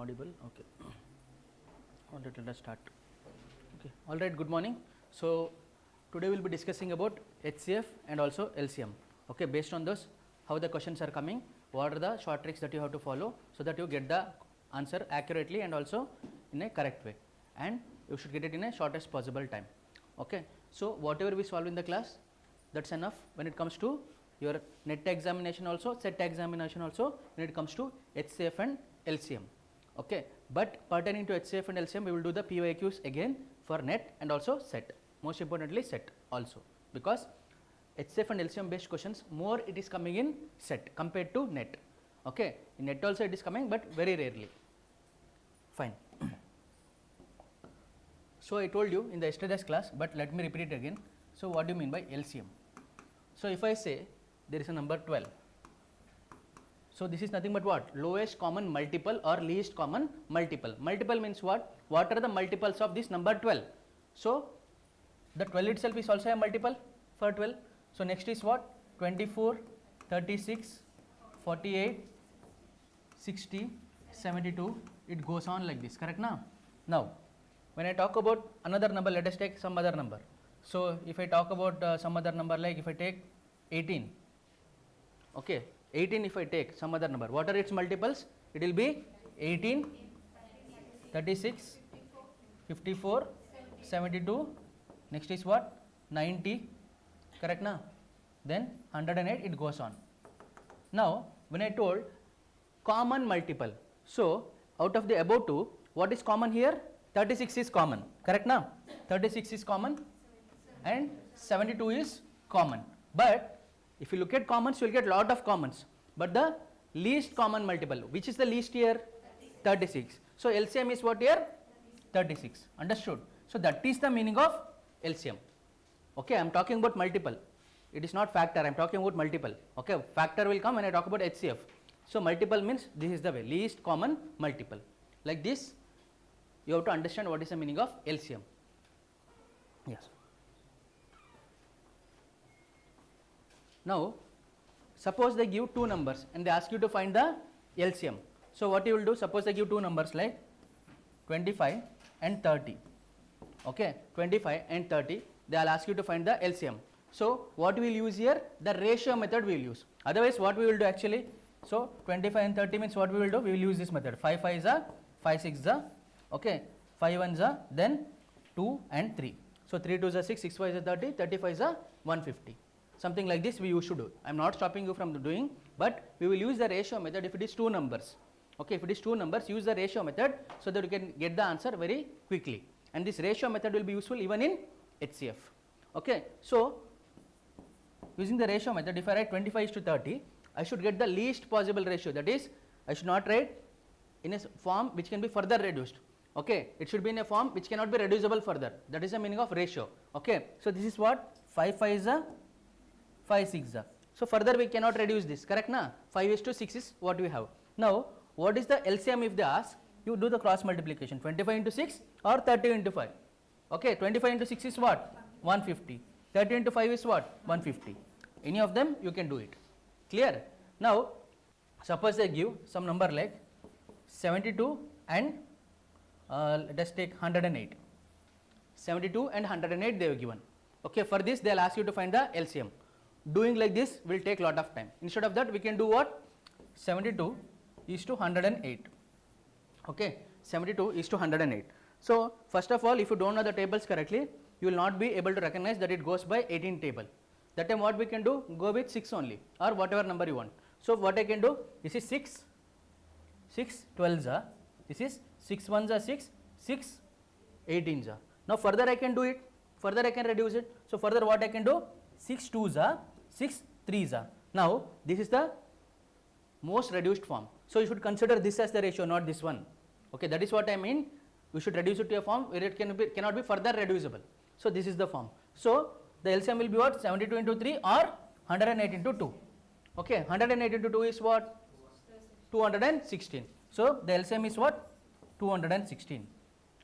audible? Okay. Alright, let us start. Okay. Alright, good morning. So today we will be discussing about HCF and also LCM. Okay, based on those, how the questions are coming, what are the short tricks that you have to follow so that you get the answer accurately and also in a correct way, and you should get it in a shortest possible time. Okay. So whatever we solve in the class, that's enough when it comes to your NET examination also, SET examination also, when it comes to HCF and LCM. Okay. But pertaining to HCF and LCM, we will do the PYQs again for NET and also SET. Most importantly SET also, because HCF and LCM based questions more it is coming in SET compared to NET. Okay. In NET also it is coming, but very rarely. Fine. So I told you in the yesterday's class, but let me repeat it again. So what do you mean by LCM? So if I say there is a number 12, so this is nothing but what? Lowest common multiple or least common multiple. Multiple means what? What are the multiples of this number 12? So the 12 itself is also a multiple for 12. So next is what? 24, 36, 48, 60, 72. It goes on like this, correct now? Now when I talk about another number, let us take some other number. So if I talk about some other number, like if I take 18, okay, 18 if I take some other number, what are its multiples? It will be 18, 36, 54, 72, next is what? 90, correct now? Then 108, it goes on. Now when I told common multiple, so out of the above two, what is common here? 36 is common, correct now? 36 is common and 72 is common. But if you look at commons, you will get lot of commons. But the least common multiple, which is the least here? 36. So LCM is what here? 36. Understood? So that is the meaning of LCM. Okay, I am talking about multiple. It is not factor, I am talking about multiple. Okay, factor will come when I talk about HCF. So multiple means this is the way, least common multiple. Like this, you have to understand what is the meaning of LCM. Yes. Now suppose they give two numbers and they ask you to find the LCM. So what you will do? Suppose they give two numbers like 25 and 30. Okay, 25 and 30. They will ask you to find the LCM. So what we will use here? The ratio method we will use. Otherwise what we will do actually? So 25 and 30 means what we will do? We will use this method. 5 5 is a 5 6 is a, okay, 5 1 is a, then 2 and 3. So 3 2 is a 6, 6 5 is a 30, 35 is a 150. Something like this we used to do. I am not stopping you from doing, but we will use the ratio method if it is two numbers. Okay, if it is two numbers, use the ratio method so that you can get the answer very quickly. And this ratio method will be useful even in HCF. Okay, so using the ratio method, if I write 25 is to 30, I should get the least possible ratio. That is, I should not write in a form which can be further reduced. Okay, it should be in a form which cannot be reducible further. That is the meaning of ratio. Okay, so this is what? 5 5 is a 5 6 is a. So further we cannot reduce this, correct na? 5 is to 6 is what we have. Now what is the LCM if they ask? You do the cross multiplication, 25 into 6 or 30 into 5. Okay, 25 into 6 is what? 150. 30 into 5 is what? 150. Any of them you can do it. Clear? Now suppose they give some number like 72 and let us take 108. 72 and 108 they were given. Okay, for this they will ask you to find the LCM. Doing like this will take lot of time. Instead of that we can do what? 72 is to 108. Okay, 72 is to 108. So first of all, if you don't know the tables correctly, you will not be able to recognize that it goes by 18 table. That time what we can do? Go with 6 only or whatever number you want. So what I can do? This is 6, 6 12s are, this is 6 1s are 6, 6 18s are. Now further I can do it, further I can reduce it. So further what I can do? 6 2s are, 6 3s are. Now this is the most reduced form. So you should consider this as the ratio, not this one. Okay, that is what I mean. You should reduce it to a form where it cannot be further reducible. So this is the form. So the LCM will be what? 72 into 3 or 108 into 2. Okay, 108 into 2 is what? 216. So the LCM is what? 216.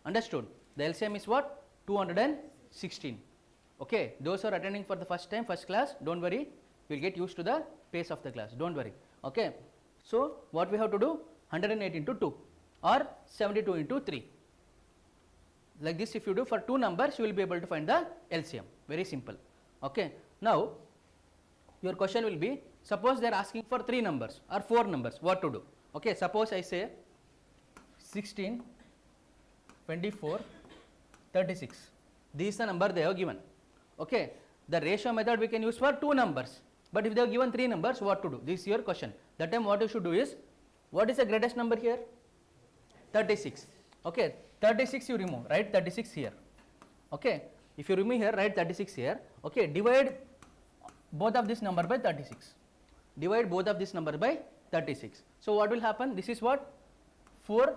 Understood? The LCM is what? 216. Okay, those who are attending for the first time, first class, don't worry, you will get used to the pace of the class, don't worry. Okay, so what we have to do? 108 into 2. or 72 into 3. Like this, if you do for 2 numbers, you will be able to find the LCM. Very simple. Okay. Now, your question will be, suppose they are asking for 3 numbers or 4 numbers, what to do? Okay. Suppose I say 16, 24, 36. This is the number they have given. Okay. The ratio method we can use for 2 numbers, but if they have given 3 numbers, what to do? This is your question. That time what you should do is, what is the greatest number here? 36. Okay. 36 you remove, write 36 here. Okay. If you remove here, write 36 here. Okay. Divide both of this number by 36. Divide both of this number by 36. So what will happen? This is what? 4.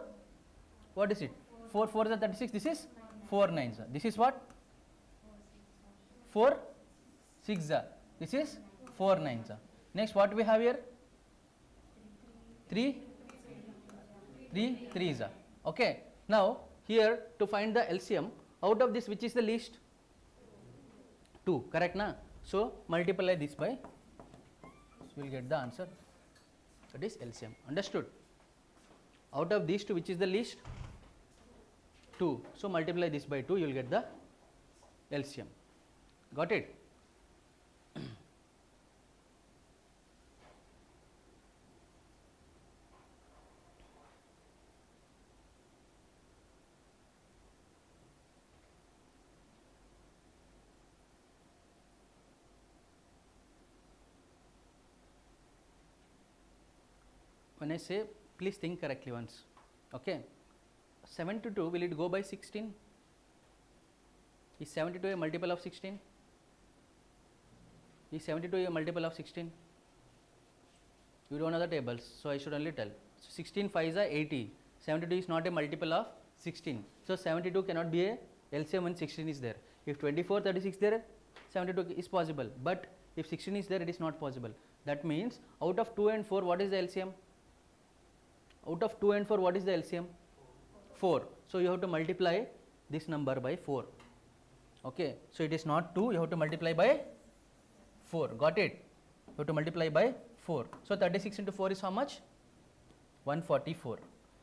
What is it? 4 4 is 36. This is 4 9s. This is what? 4 6. This is 4 9s. Next, what we have here? 3 3s. Okay. Now here to find the LCM, out of this which is the least? 2, correct na? So multiply this by, we will get the answer, that is LCM. Understood? Out of these two, which is the least? 2. So multiply this by 2, you will get the LCM. Got it? When I say, please think correctly once. Okay. 72, will it go by 16? Is 72 a multiple of 16? Is 72 a multiple of 16? You don't know the tables, so I should only tell. So 16 5s are 80. 72 is not a multiple of 16. So 72 cannot be a LCM when 16 is there. If 24, 36 there, 72 is possible. But if 16 is there, it is not possible. That means out of 2 and 4, what is the LCM? Out of 2 and 4, what is the LCM? 4. So you have to multiply this number by 4. Okay. So it is not 2, you have to multiply by 4. Got it? You have to multiply by 4. So 36 into 4 is how much? 144.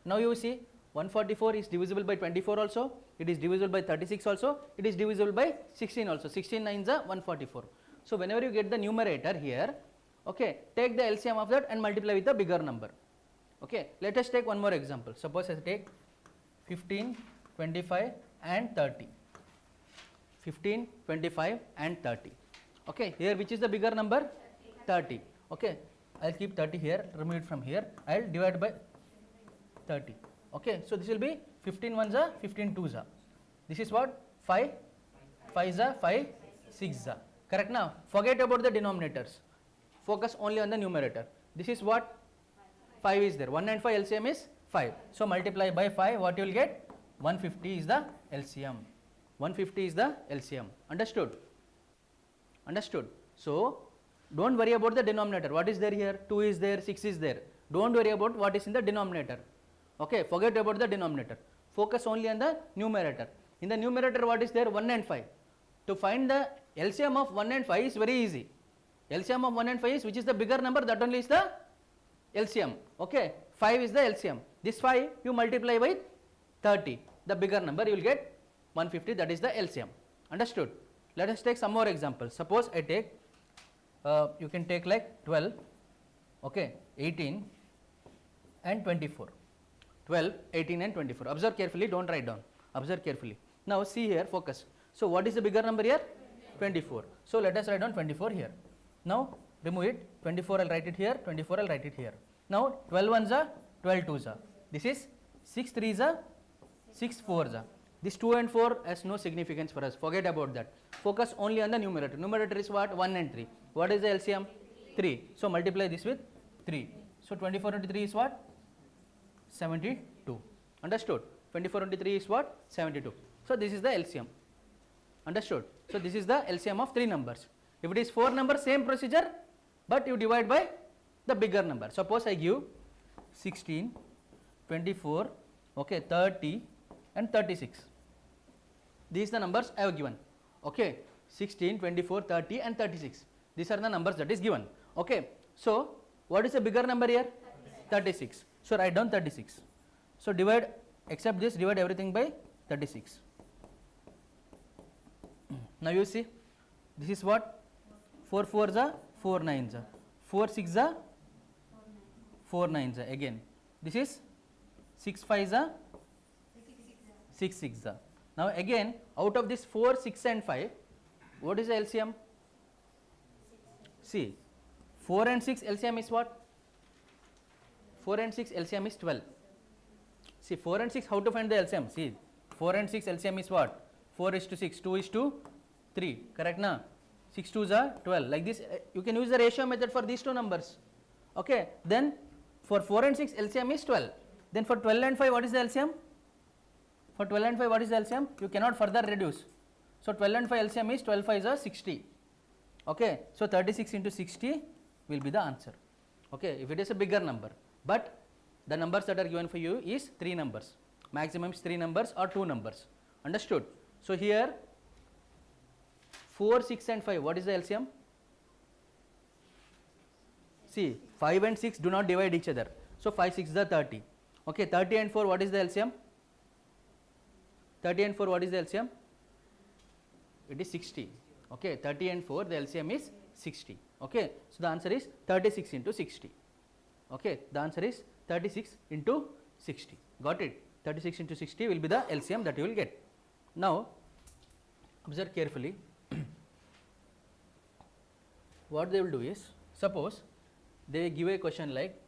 Now you see, 144 is divisible by 24 also, it is divisible by 36 also, it is divisible by 16 also. 16 9s are 144. So whenever you get the numerator here, okay, take the LCM of that and multiply with the bigger number. Okay, let us take one more example. Suppose I take 15, 25 and 30. 15, 25 and 30. Okay, here which is the bigger number? 30. Okay, I will keep 30 here, remove it from here, I will divide by 30. Okay, so this will be 15 1s are 15 2s are. This is what? 5 5s are 5 6s are. Correct now? Forget about the denominators. Focus only on the numerator. This is what? 5 is there. 1 and 5 LCM is 5. So multiply by 5, what you will get? 150 is the LCM. 150 is the LCM. Understood? Understood? So don't worry about the denominator. What is there here? 2 is there, 6 is there. Don't worry about what is in the denominator. Okay, forget about the denominator. Focus only on the numerator. In the numerator, what is there? 1 and 5. To find the LCM of 1 and 5 is very easy. LCM of 1 and 5 is which is the bigger number, that only is the LCM. Okay, 5 is the LCM. This 5 you multiply by 30, the bigger number, you will get 150, that is the LCM. Understood? Let us take some more examples. Suppose I take, you can take like 12, okay, 18 and 24. 12, 18 and 24. Observe carefully, don't write down. Observe carefully. Now see here, focus. So what is the bigger number here? 24. So let us write down 24 here. Now remove it. 24 I will write it here, 24 I will write it here. Now 12 1s are, 12 2s are. This is 6 3s are, 6 4s are. This 2 and 4 has no significance for us. Forget about that. Focus only on the numerator. Numerator is what? 1 and 3. What is the LCM? 3. So multiply this with 3. So 24 into 3 is what? 72. Understood? 24 into 3 is what? 72. So this is the LCM. Understood? So this is the LCM of 3 numbers. If it is 4 numbers, same procedure, but you divide by the bigger number. Suppose I give 16, 24, okay, 30 and 36. These are the numbers I have given. Okay, 16, 24, 30 and 36. These are the numbers that is given. Okay, so what is the bigger number here? 36. So write down 36. So divide, except this, divide everything by 36. Now you see, this is what? 4 4s are 4 9s are 4 6s are 4 9s are again. This is 6 5s are 6 6s are. Now again, out of this 4 6 and 5, what is the LCM? See, 4 and 6 LCM is what? 4 and 6 LCM is 12. See, 4 and 6, how to find the LCM? See, 4 and 6 LCM is what? 4 is to 6, 2 is to 3, correct na? 6 2s are 12. Like this, you can use the ratio method for these two numbers. Okay, then for 4 and 6 LCM is 12. Then for 12 and 5, what is the LCM? For 12 and 5, what is the LCM? You cannot further reduce. So 12 and 5 LCM is 12 5s are 60. Okay, so 36 into 60 will be the answer. Okay, if it is a bigger number, but the numbers that are given for you is 3 numbers, maximum is 3 numbers or 2 numbers. Understood? So here 4 6 and 5, what is the LCM? See, 5 and 6 do not divide each other, so 5 6 is 30. Okay, 30 and 4, what is the LCM? 30 and 4, what is the LCM? It is 60. Okay, 30 and 4, the LCM is 60. Okay, so the answer is 36 into 60. Okay, the answer is 36 into 60. Got it? 36 into 60 will be the LCM that you will get. Now, observe carefully. What they will do is, suppose they give a question like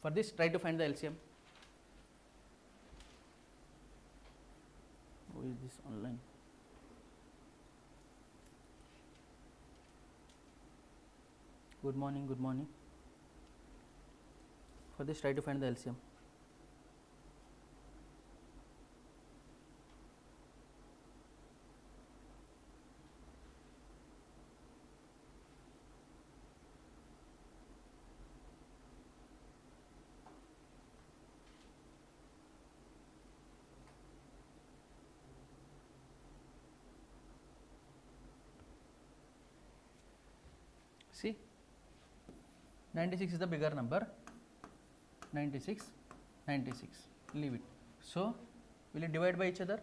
for this, try to find the LCM. Who is this online? Good morning, good morning. For this, try to find the LCM. See, 96 is the bigger number, 96, 96, leave it. So, will it divide by each other?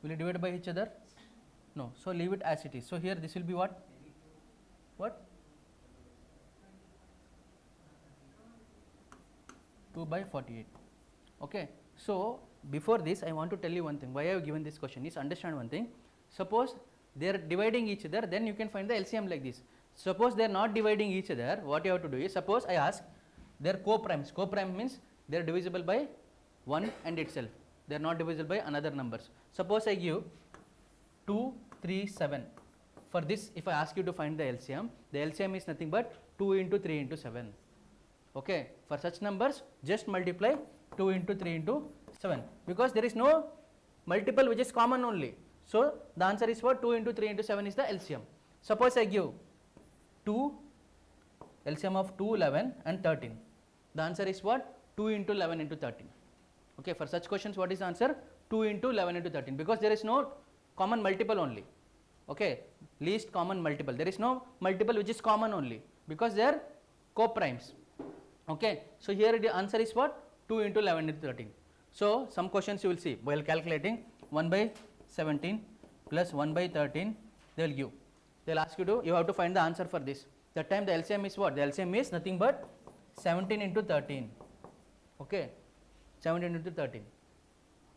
Will it divide by each other? No, so leave it as it is. So, here this will be what? What? 2 by 48. Okay. So, before this I want to tell you one thing, why I have given this question is, understand one thing. Suppose they are dividing each other, then you can find the LCM like this. Suppose they are not dividing each other, what you have to do is, suppose I ask they are co-primes. Co-prime means they are divisible by 1 and itself, they are not divisible by another numbers. Suppose I give 2 3 7. For this, if I ask you to find the LCM is nothing but 2 into 3 into 7. Okay, for such numbers just multiply 2 into 3 into 7, because there is no multiple which is common only. So the answer is what? 2 into 3 into 7 is the LCM. Suppose I give 2, LCM of 2, 11 and 13. The answer is what? 2 into 11 into 13. Okay, for such questions, what is the answer? 2 into 11 into 13, because there is no common multiple only. Okay, least common multiple. There is no multiple which is common only, because they are co-primes. Okay, so here the answer is what? 2 into 11 into 13. So some questions you will see while calculating 1 by 17 plus 1 by 13, they will give. They will ask you to, you have to find the answer for this. That time the LCM is what? The LCM is nothing but 17 into 13. Okay, 17 into 13.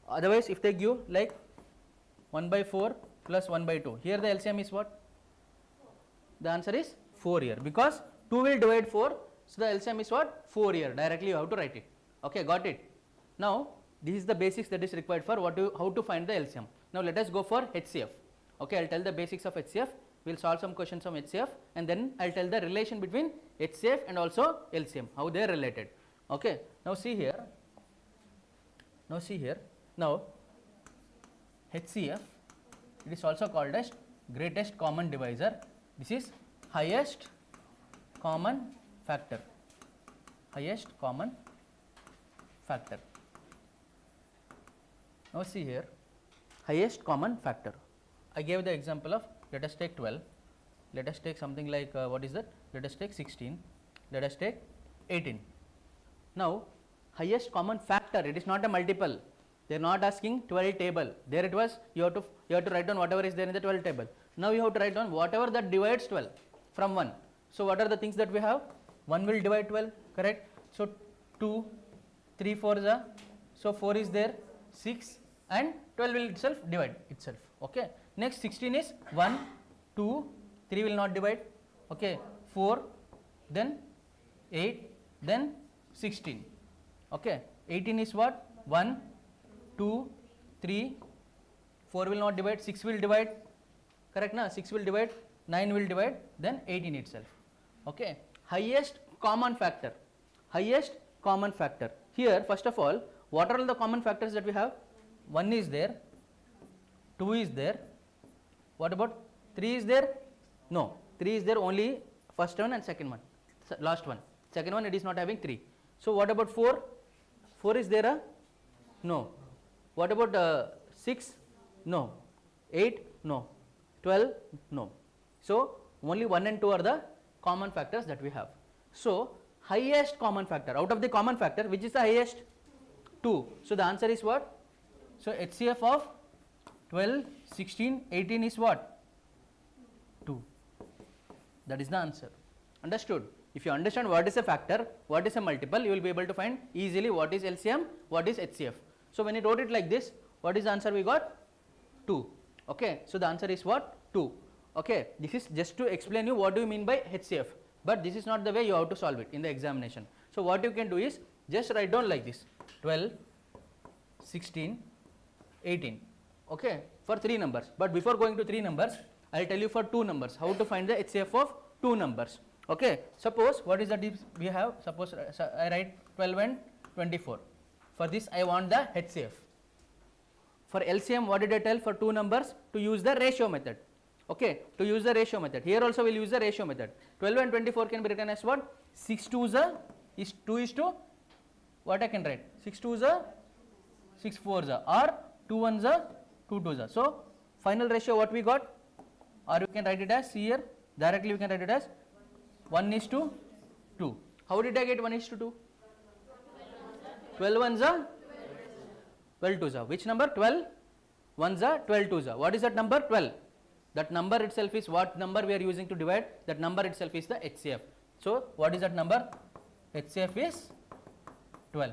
Otherwise, if they give like 1 by 4 plus 1 by 2, here the LCM is what? The answer is 4 here, because 2 will divide 4, so the LCM is what? 4 here. Directly you have to write it. Okay, got it? Now, this is the basics that is required for how to find the LCM. Now, let us go for HCF. Okay, I will tell the basics of HCF. We will solve some questions from HCF, and then I will tell the relation between HCF and also LCM, how they are related. Okay, now see here. Now HCF, it is also called as greatest common divisor. This is highest common factor. Highest common factor. Now see here, highest common factor. I gave the example of, let us take 12. let us take something like what is that? Let us take 16, let us take 18. Now highest common factor, it is not a multiple. They are not asking 12 table. There it was, you have to write down whatever is there in the 12 table. Now you have to write down whatever that divides 12 from 1. So what are the things that we have? 1 will divide 12, correct? So 2, 3 4s are, so 4 is there, 6 and 12 will itself divide itself. Okay. Next 16 is 1, 2, 3 will not divide. Okay. 4, then 8, then 16. Okay. 18 is what? 1, 2, 3, 4 will not divide, 6 will divide, correct na? 6 will divide, 9 will divide, then 18 itself. Okay. Highest common factor, highest common factor. Here first of all, what are all the common factors that we have? 1 is there, 2 is there, what about 3 is there? No, 3 is there only first one and second one, last one, second one it is not having 3. So what about 4? 4 is there? No. What about 6? No. 8? No. 12? No. So only 1 and 2 are the common factors that we have. So highest common factor, out of the common factor, which is the highest? 2. So the answer is what? So HCF of 12, 16, 18 is what? 2. That is the answer. Understood? If you understand what is a factor, what is a multiple, you will be able to find easily what is LCM, what is HCF. So when you wrote it like this, what is the answer we got? 2. Okay. So the answer is what? 2. Okay. This is just to explain you what do you mean by HCF. But this is not the way you have to solve it in the examination. So what you can do is just write down like this: 12, 16, 18. Okay. For 3 numbers. But before going to 3 numbers, I will tell you for 2 numbers how to find the HCF of 2 numbers. Okay. Suppose what is that we have? Suppose I write 12 and 24. For this I want the HCF. For LCM, what did I tell? For 2 numbers, to use the ratio method. Okay, to use the ratio method. Here also we will use the ratio method. 12 and 24 can be written as what? 6 2s is 2 is to what I can write? 6 2s 6 4s or 2 1s 2 2s. So final ratio what we got? Or you can write it as here directly, you can write it as 1 is to 2. How did I get 1 is to 2? 12 1s 12 2s. Which number? 12 1s 12 2s. What is that number? 12. That number itself is what number we are using to divide. That number itself is the HCF. So what is that number? HCF is 12.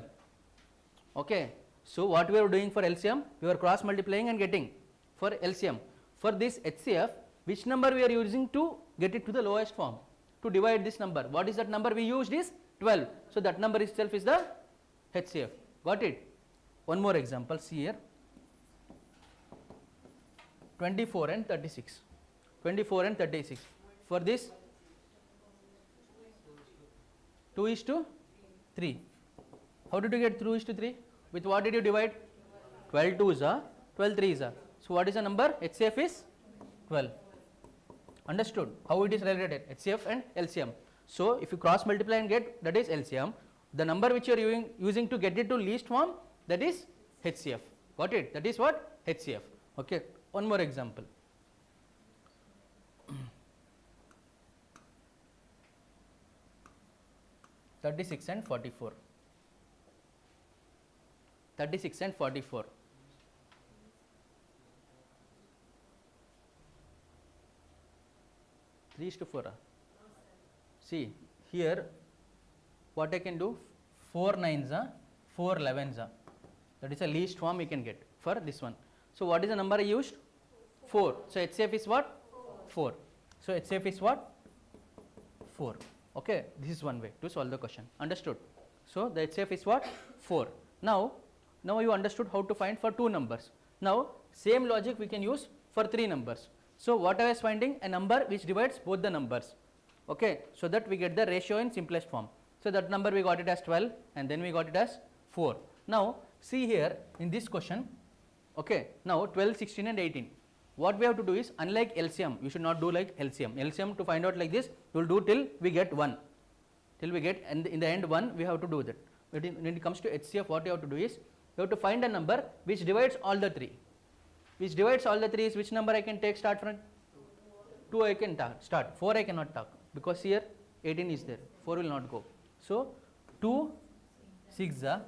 Okay. So what we are doing for LCM? We are cross multiplying and getting. For LCM, for this HCF, which number we are using to get it to the lowest form? To divide this number. What is that number we used is 12. So that number itself is the HCF. Got it? One more example. See here. 24 and 36. 24 and 36. For this 2 is to 3. How did you get 2 is to 3? With what did you divide? 12 2s 12 3s. So what is the number? HCF is 12. Understood how it is related? HCF and LCM. So if you cross multiply and get, that is LCM. The number which you are using to get it to least form, that is HCF. Got it? That is what? HCF. Okay. One more example. (36 and 44). 36 and 44. (3 is to 4). See here, what I can do? 4 9s 4 11s. That is the least form you can get for this one. So what is the number I used? 4. So HCF is what? 4. So HCF is what? 4. Okay. This is one way to solve the question. Understood? So the HCF is what? 4. Now you understood how to find for 2 numbers. Now same logic we can use for 3 numbers. So what I was finding? A number which divides both the numbers. Okay. So that we get the ratio in simplest form. So that number we got it as 12 and then we got it as 4. Now see here in this question. Okay, now 12, 16 and 18. What we have to do is, unlike LCM, you should not do like LCM. LCM to find out like this, we will do till we get 1. Till we get, and in the end 1, we have to do that. But when it comes to HCF, what you have to do is, you have to find a number which divides all the 3. Which divides all the 3 is which number I can take start from? 2 I can start, 4 I cannot talk because here 18 is there, 4 will not go. So 2 6 are,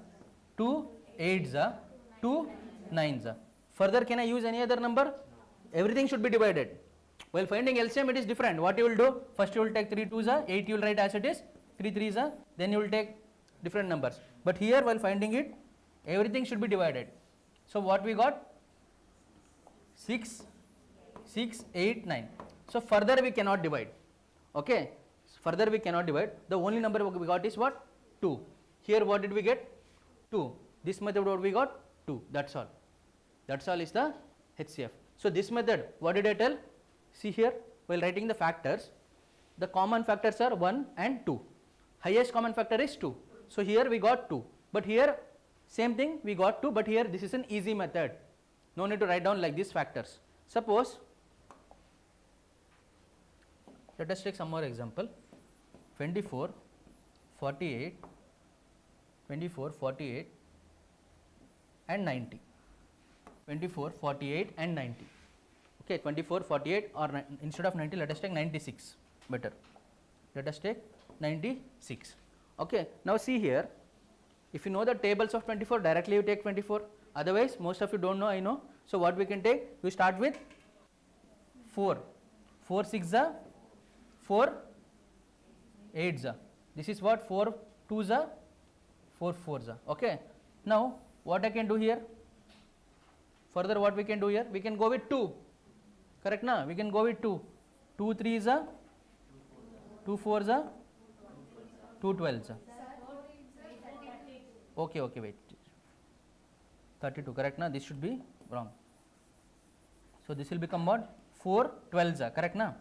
2 8 are, 2 9 are. Further can I use any other number? Everything should be divided. While finding LCM it is different. What you will do? First you will take 3 2s are, 8 you will write as it is, 3 3s are, then you will take different numbers. But here while finding it, everything should be divided. So what we got? 6 6 8 9. So further we cannot divide. Okay, further we cannot divide. The only number we got is what? 2. Here what did we get? 2. This method what we got? 2. That's all. That's all is the HCF. So this method, what did I tell? See here, while writing the factors, the common factors are 1 and 2. Highest common factor is 2. So here we got 2. But here same thing we got 2, but here this is an easy method. No need to write down like these factors. Suppose, let us take some more example. 24, 48, 24, 48 and 90. 24, 48 and 90. Okay, 24, 48 or instead of 90 let us take 96, better. Let us take 96. Okay, now see here, if you know the tables of 24, directly you take 24. Otherwise, most of you don't know, I know. So what we can take? We start with 4. 4 6 are, 4 8 are. This is what? 4 2s are, 4 4s are. Okay. Now what I can do here? Further what we can do here? We can go with 2. Correct na? We can go with 2. 2 3s are, 2 4s are, 2 12s are. Okay, okay, wait. 32, correct na? This should be wrong. So this will become what? 4 12s are, correct na?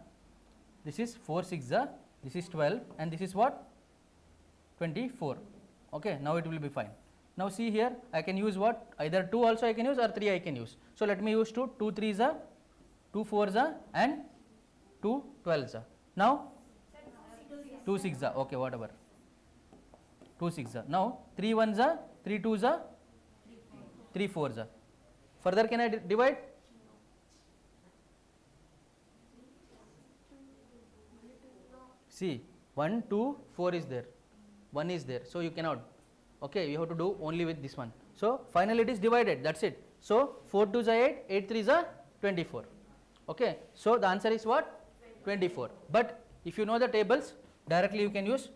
This is 4 6 are, this is 12 and this is what? 24. Okay, now it will be fine. Now see here, I can use what? Either 2 also I can use or 3 I can use. So let me use 2. 2 3s are, 2 4s are and 2 12s are. Now 2 6 are, okay, whatever. 2 6 are. Now 3 1s are, 3 2s are, 3 4s are. Further can I divide? See, 1 2 4 is there, 1 is there, so you cannot. Okay, you have to do only with this one. So finally it is divided, that's it. So 4 2s are 8, 8 3s are 24. Okay, so the answer is what? 24. But if you know the tables, directly you can use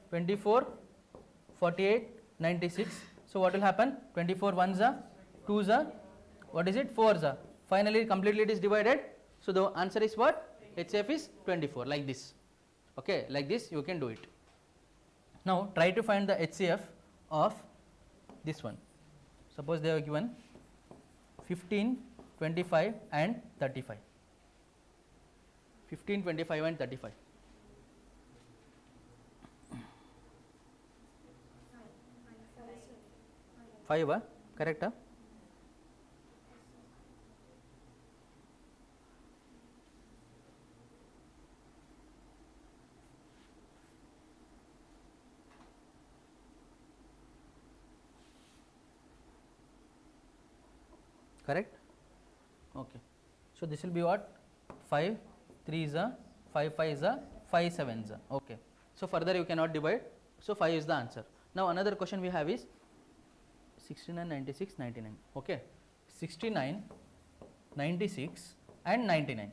24, 48, 96. So what will happen? 24 1s are, 2s are, what is it? 4s are. Finally completely it is divided. So the answer is what? HCF is 24, like this. Okay, like this you can do it. Now try to find the HCF of this one. Suppose they are given 15, 25 and 35. 15, 25 and 35. Five, correct? Correct? Okay. So this will be what? 5 3 is a, 5 5 is a, 5 7 is a. Okay. So further you cannot divide. So 5 is the answer. Now another question we have is 69, 96, 99. Okay. 69, 96 and 99.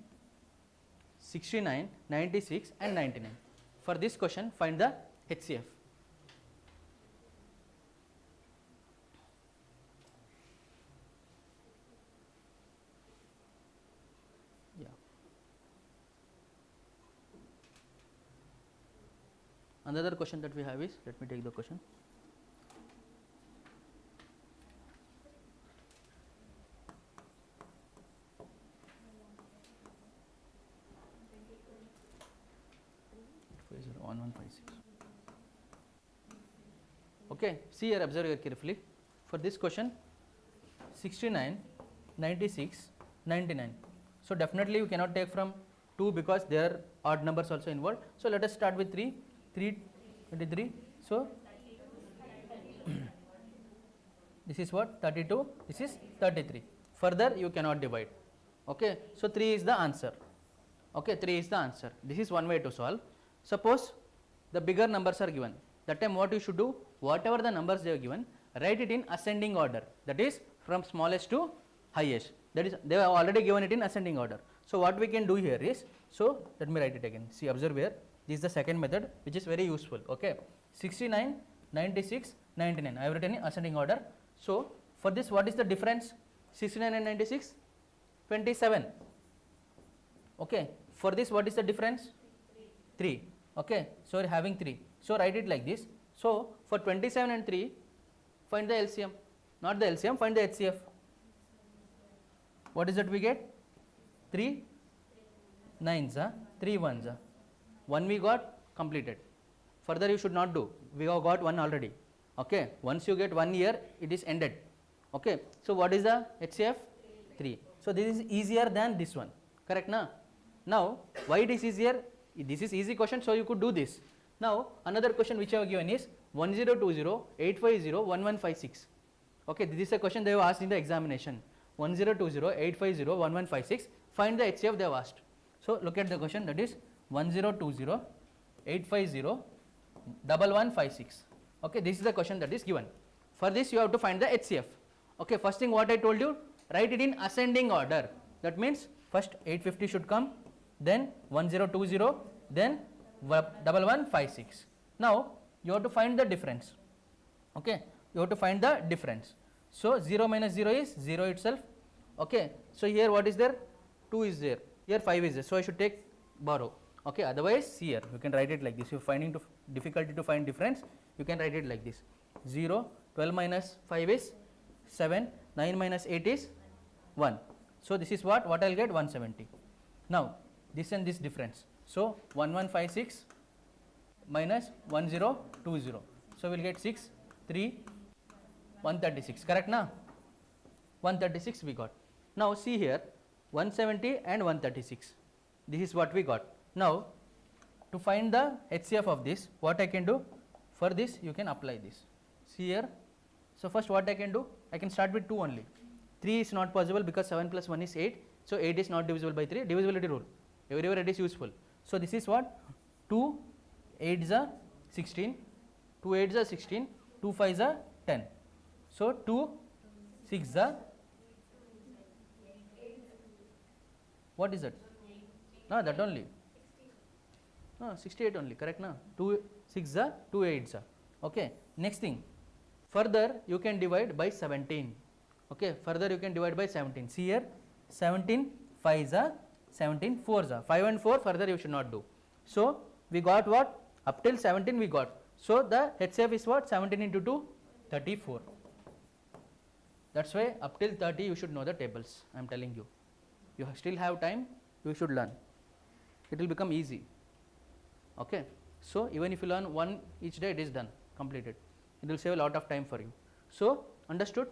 69, 96 and 99. For this question find the HCF. Another question that we have is, let me take the question. Okay, see here, observe here carefully. For this question, 69, 96, 99. So definitely you cannot take from 2 because there are odd numbers also involved. So let us start with 3. 3 23. So this is what? 32. This is 33. Further you cannot divide. Okay. So 3 is the answer. Okay, 3 is the answer. This is one way to solve. Suppose the bigger numbers are given. That time what you should do, whatever the numbers they are given, write it in ascending order, that is from smallest to highest, that is they have already given it in ascending order. So what we can do here is, so let me write it again, see, observe here, this is the second method which is very useful. Okay, 69, 96, 99, I have written in ascending order. So for this what is the difference, 69 and 96, 27. Okay, for this what is the difference, 3. Okay, so we are having 3, so write it like this. So for 27 and 3, find the LCM, not the LCM, find the HCF. What is that we get, 3 9s, 3 1s, 1 we got, completed. Further you should not do, we have got 1 already. Okay, once you get 1 here, it is ended. Okay, so what is the HCF, 3. So this is easier than this one, correct na? Now why it is easier, this is easy question, so you could do this. Now another question which I have given is 1020 850 1156. Okay, this is a question they have asked in the examination, 1020 850 1156, find the HCF they have asked. So look at the question, that is 1020 850 1156. Okay, this is the question that is given. For this you have to find the HCF. Okay, first thing what I told you, write it in ascending order, that means first 850 should come, then 1020, then 1156. Now you have to find the difference. Okay, you have to find the difference. So 0 minus 0 is 0 itself. Okay, so here what is there, 2 is there, here 5 is there, so I should take borrow. Okay, otherwise here you can write it like this. You are finding difficulty to find difference, you can write it like this, 0, 12 minus 5 is 7, 9 minus 8 is 1. So this is what I will get, 170. Now this and this difference, so 1156 minus 1020, so we will get 6, 3, 136, correct na? 136 we got. Now see here, 170 and 136, this is what we got. Now to find the HCF of this, what I can do, for this you can apply this. See here, so first what I can do, I can start with 2 only. 3 is not possible because 7 plus 1 is 8, so 8 is not divisible by 3, divisibility rule, everywhere it is useful. So this is what, 2 8s are 16, 2 8s are 16, 2 5s are 10. So 2 6s are, what is that? No, that only. No, 68 only, correct na? 2 6s are, 2 8s are. Okay, next thing, further you can divide by 17. Okay, further you can divide by 17. See here, 17 5s are, 17 4s are, 5 and 4 further you should not do. So we got what, up till 17 we got. So the HCF is what, 17 into 2, 34. That's why up till 30 you should know the tables, I am telling you. You still have time, you should learn. It will become easy. Okay, so even if you learn one each day, it is done, completed. It will save a lot of time for you. So understood?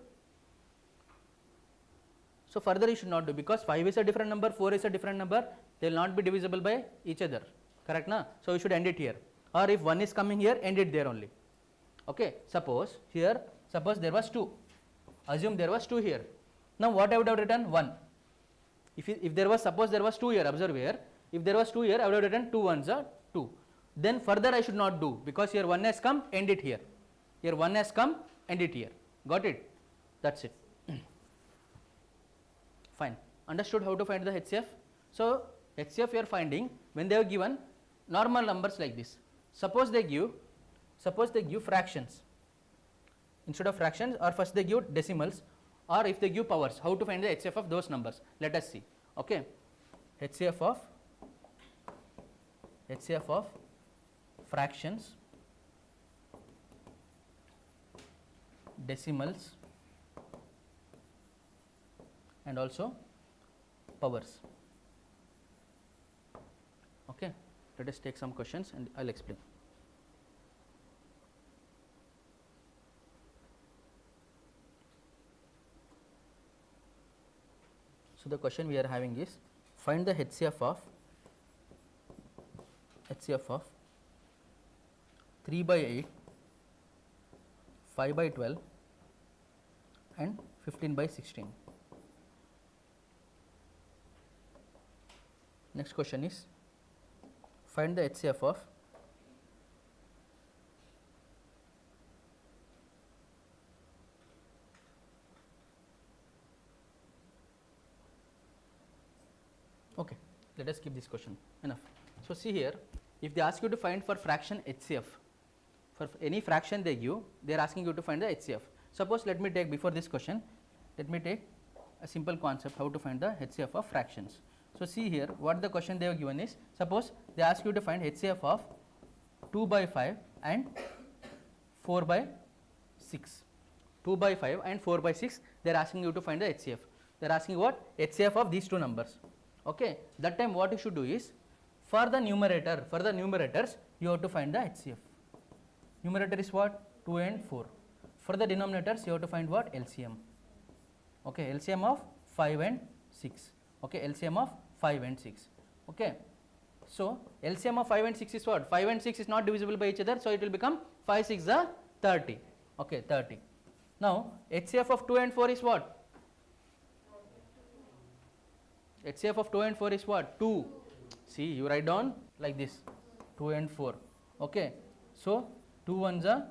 So further you should not do, because 5 is a different number, 4 is a different number, they will not be divisible by each other, correct na? So you should end it here, or if 1 is coming here, end it there only. Okay, suppose here, suppose there was 2, assume there was 2 here. Now what I would have written, 1. If there was, suppose there was 2 here, observe here, if there was 2 here, I would have written 2 1s are 2. Then further I should not do, because here 1 has come, end it here. Here 1 has come, end it here. Got it? That's it. Fine. Understood how to find the HCF? So HCF you are finding when they are given normal numbers like this. Suppose they give fractions. Instead of fractions, or first they give decimals, or if they give powers, how to find the HCF of those numbers? Let us see. Okay. HCF of fractions, decimals, and also powers. Okay, let us take some questions and I will explain. So the question we are having is, find the HCF of 3 by 8, 5 by 12 and 15 by 16. Next question is find the HCF of okay, let us keep this question enough. So, see here, if they ask you to find for fraction HCF, for any fraction they give, they are asking you to find the HCF. Suppose let me take before this question, let me take a simple concept how to find the HCF of fractions. So, see here what the question they have given is, suppose they ask you to find HCF of 2 by 5 and 4 by 6. 2 by 5 and 4 by 6, they are asking you to find the HCF. They are asking what? HCF of these two numbers. Okay. That time what you should do is, for the numerator, for the numerators, you have to find the HCF. Numerator is what? 2 and 4. For the denominators, you have to find what? LCM. Okay. LCM of 5 and 6. Okay. LCM of 5 and 6. Okay. So, LCM of 5 and 6 is what? 5 and 6 is not divisible by each other. So, it will become 5 6 is 30. Okay. 30. Now, HCF of 2 and 4 is what? HCF of 2 and 4 is what? 2. See, you write down like this, 2 and 4. Okay. So, 2 1s are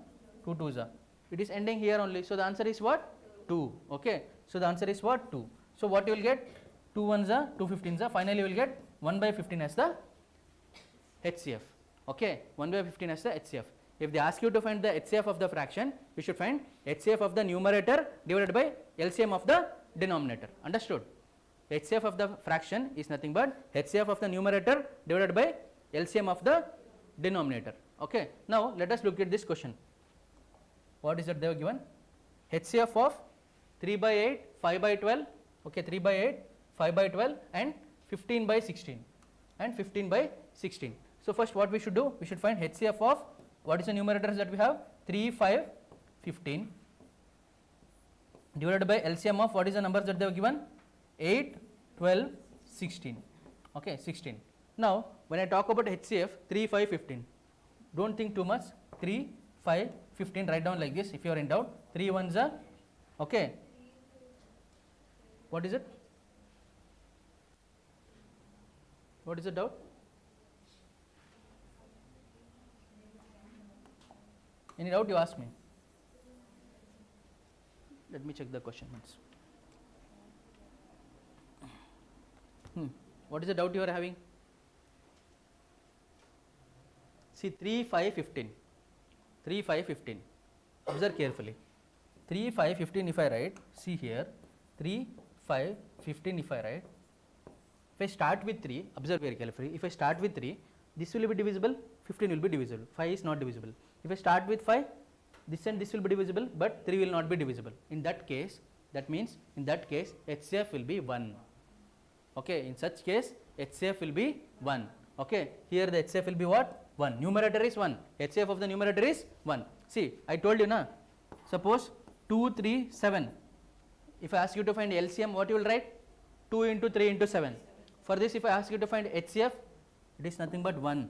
2 2s are. It is ending here only. So, the answer is what? 2. Okay. So, the answer is what? 2. So, what you will get? 2 1s are 2 15s are. Finally, you will get 1 by 15 as the HCF. Okay. 1 by 15 as the HCF. If they ask you to find the HCF of the fraction, you should find HCF of the numerator divided by LCM of the denominator. Understood? HCF of the fraction is nothing but HCF of the numerator divided by LCM of the denominator. Okay. Now, let us look at this question. What is that they have given? HCF of 3 by 8, 5 by 12, okay, 3 by 8, 5 by 12 and 15 by 16 and 15 by 16. So, first what we should do? We should find HCF of, what is the numerators that we have? 3, 5, 15 divided by LCM of, what is the numbers that they have given? 8, 12, 16. Okay, 16. Now, when I talk about HCF, 3, 5, 15, don't think too much. 3, 5, 15, write down like this if you are in doubt. 3 1s are, okay. What is it? What is the doubt? Any doubt you ask me. Let me check the question once. What is the doubt you are having? See, 3, 5, 15. 3, 5, 15. Observe carefully. 3, 5, 15 if I write, see here, 3, 5, 15 if I write. If I start with 3, observe very carefully. If I start with 3, this will be divisible, 15 will be divisible, 5 is not divisible. If I start with 5, this and this will be divisible, but 3 will not be divisible. In that case, that means in that case, HCF will be 1. Okay, in such case, HCF will be 1. Okay, here the HCF will be what? 1. Numerator is 1. HCF of the numerator is 1. See, I told you na. Suppose 2, 3, 7. If I ask you to find LCM, what you will write? 2 into 3 into 7. For this, if I ask you to find HCF, it is nothing but 1.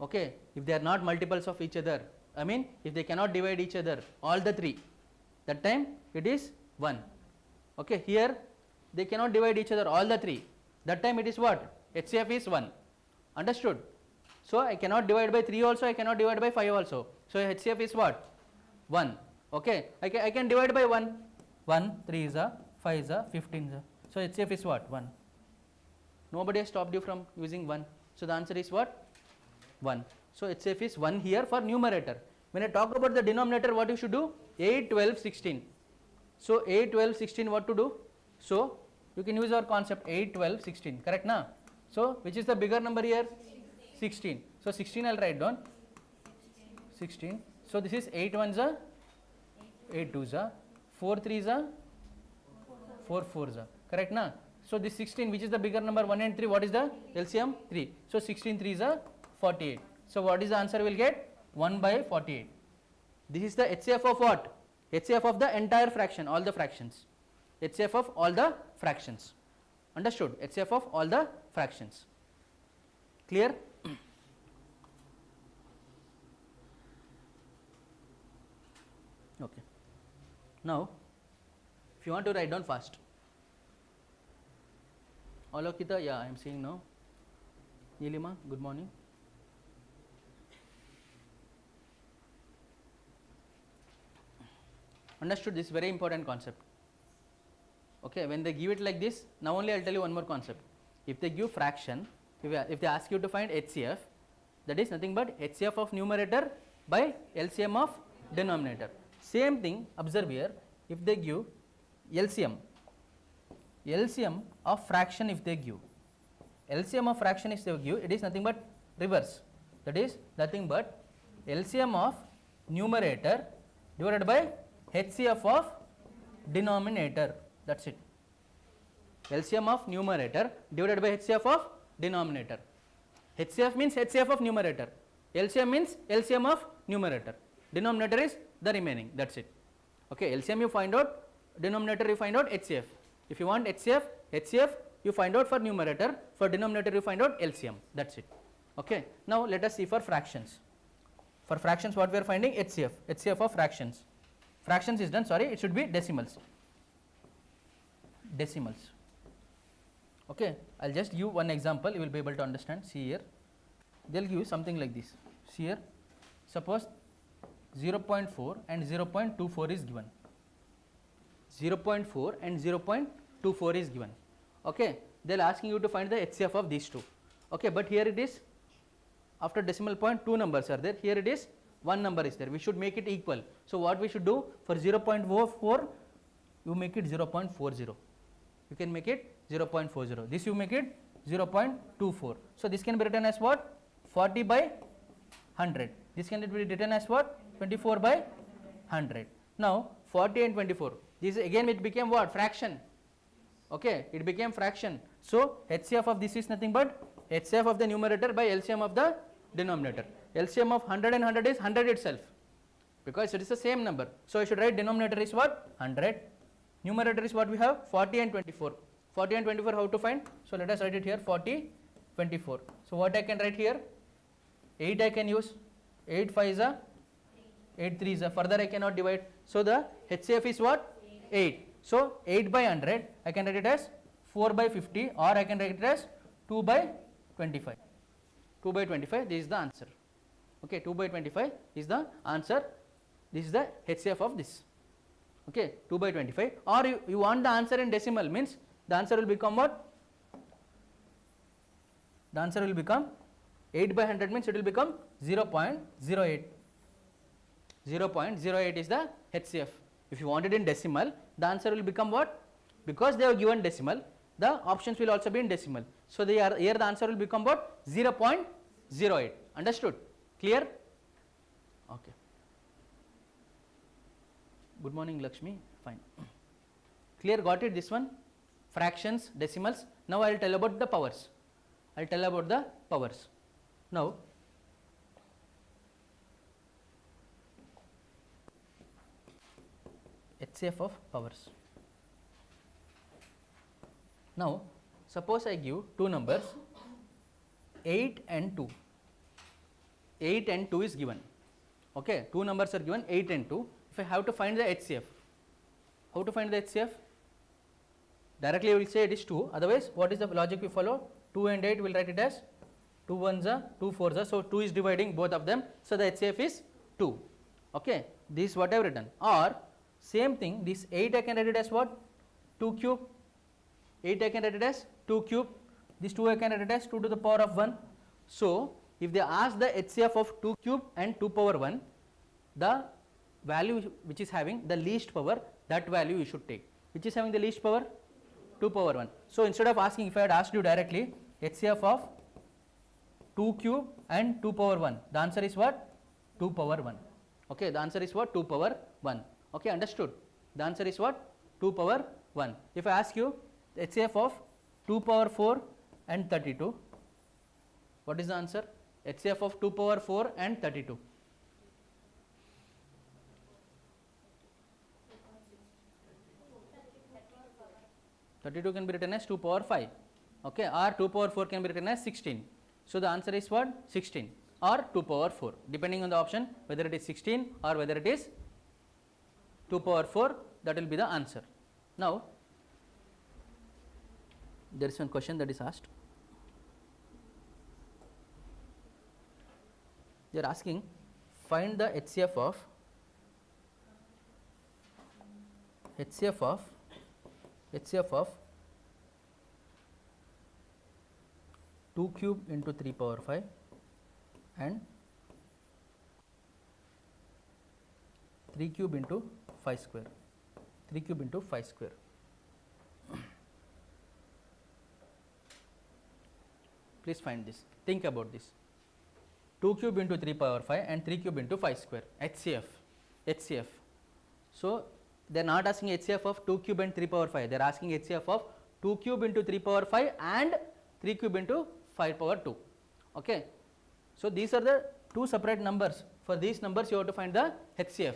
Okay, if they are not multiples of each other, I mean, if they cannot divide each other, all the 3, that time it is 1. Okay, here they cannot divide each other, all the 3, that time it is what? HCF is 1. Understood? So, I cannot divide by 3 also, I cannot divide by 5 also. So, HCF is what? 1. Okay, I can divide by 1. 1, 3 is a, 5 is a, 15 is a. So, HCF is what? 1. Nobody has stopped you from using 1. So, the answer is what? 1. So, HCF is 1 here for numerator. When I talk about the denominator, what you should do? 8, 12, 16. So, 8, 12, 16 what to do? So, you can use our concept 8, 12, 16, correct na? So, which is the bigger number here? 16. So, 16 I will write down, 16. So, this is 8 1s are, 8 2s are, 4 3s are, 4 4s are, correct na? So, this 16, which is the bigger number, 1 and 3, what is the LCM? 3. So, 16 3s are 48. So, what is the answer we will get? 1 by 48. This is the HCF of what? HCF of the entire fraction, all the fractions. HCF of all the fractions. Understood? HCF of all the fractions. Clear? Okay. Now, if you want to write down fast, all of kita, yeah, I am seeing now. Neelima, good morning. Understood this very important concept. Okay, when they give it like this, now only I will tell you one more concept. If they give fraction, if they ask you to find HCF, that is nothing but HCF of numerator by LCM of denominator. Same thing, observe here, if they give LCM of fraction, if they give LCM of fraction, if they give, it is nothing but reverse, that is nothing but LCM of numerator divided by HCF of denominator, that is it. LCM of numerator divided by HCF of denominator. HCF means HCF of numerator, LCM means LCM of numerator, denominator is the remaining, that is it. Okay, LCM you find out, denominator you find out HCF. If you want HCF you find out for numerator, for denominator you find out LCM, that is it. Okay. Now let us see for fractions. For fractions what we are finding? HCF of fractions. Fractions is done, sorry, it should be decimals. Okay, I will just give one example, you will be able to understand. See here, they will give you something like this. See here, suppose 0.4 and 0.24 is given. 0.4 and 0.24 is given. Okay, they are asking you to find the HCF of these two. Okay, but here it is, after decimal point 2 numbers are there, here it is 1 number is there, we should make it equal. So what we should do, for 0.04 you make it 0.40, you can make it 0.40, this you make it 0.24. So this can be written as what? 40 by 100, this can be written as what? 24 by 100. Now 40 and 24, this again it became what? Fraction. Okay, it became fraction. So HCF of this is nothing but HCF of the numerator by LCM of the denominator. LCM of 100 and 100 is 100 itself, because it is the same number. So I should write denominator is what? 100. Numerator is what we have? 40 and 24. 40 and 24 how to find? So let us write it here, 40, 24. So what I can write here? 8 I can use. 8 5 is a 8 3 is a, further I cannot divide. So the HCF is what? 8. So 8 by 100 I can write it as 4 by 50, or I can write it as 2 by 25. 2 by 25, this is the answer. Okay, 2 by 25 is the answer. This is the HCF of this. Okay, 2 by 25, or you want the answer in decimal, means the answer will become what? The answer will become 8 by 100 means it will become 0.08. 0.08 is the HCF. If you want it in decimal, the answer will become what? Because they have given decimal, the options will also be in decimal. So here the answer will become what? 0.08. Understood? Clear? Okay. Good morning, Lakshmi. Fine. Clear? Got it? This one? Fractions, decimals. Now I will tell about the powers. I will tell about the powers. Now, HCF of powers. Now, suppose I give two numbers, 8 and 2. 8 and 2 is given. Okay, two numbers are given, 8 and 2. If I have to find the HCF, how to find the HCF? Directly we will say it is 2. Otherwise, what is the logic we follow? 2 and 8 we will write it as 2 1s are 2 4s are. So 2 is dividing both of them. So the HCF is 2. Okay, this is what I have written. Or same thing, this 8 I can write it as what? 2 cube. 8 I can write it as 2 cube. This 2 I can write it as 2 to the power of 1. So if they ask the HCF of 2 cube and 2 power 1, the value which is having the least power, that value you should take. Which is having the least power? 2 power 1. So instead of asking, if I had asked you directly HCF of 2 cube and 2 power 1, the answer is what? 2 power 1. Okay, the answer is what? 2 power 1. Okay, understood? The answer is what? 2 power 1. If I ask you the HCF of 2 power 4 and 32, what is the answer? HCF of 2 power 4 and 32. 32 can be written as 2 power 5, okay, or 2 power 4 can be written as 16. So the answer is what? 16 or 2 power 4, depending on the option, whether it is 16 or whether it is 2 power 4, that will be the answer. Now, there is one question that is asked. they are asking find the HCF of 2 cube into 3 power 5 and 3 cube into 5 square. Please find this. Think about this. 2 cube into 3 power 5 and 3 cube into 5 square. HCF. So they are not asking HCF of 2 cube and 3 power 5. They are asking HCF of 2 cube into 3 power 5 and 3 cube into 5 power 2. Okay. So these are the two separate numbers. For these numbers you have to find the HCF.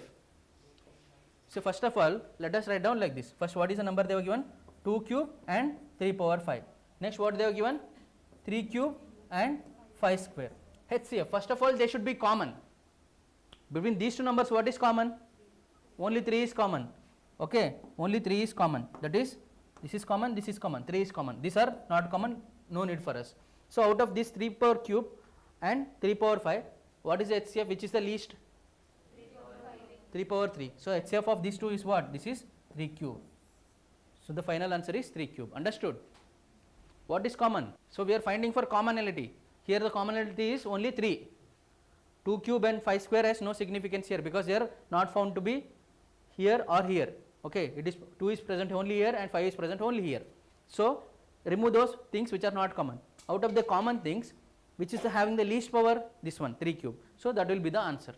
So first of all, let us write down like this. First, what is the number they were given? 2 cube and 3 power 5. Next, what they were given? 3 cube and 5 square. HCF. First of all, they should be common. Between these two numbers, what is common? Only 3 is common. Okay, only 3 is common. That is, this is common, 3 is common. These are not common, no need for us. So out of this 3 power cube and 3 power 5, what is the HCF which is the least? 3 power 3. So HCF of these two is what? This is 3 cube. So the final answer is 3 cube. Understood? What is common? So we are finding for commonality. Here the commonality is only 3. 2 cube and 5 square has no significance here because they are not found to be here or here. Okay, it is 2 is present only here and 5 is present only here. So remove those things which are not common. Out of the common things, which is having the least power? This one, 3 cube. So that will be the answer.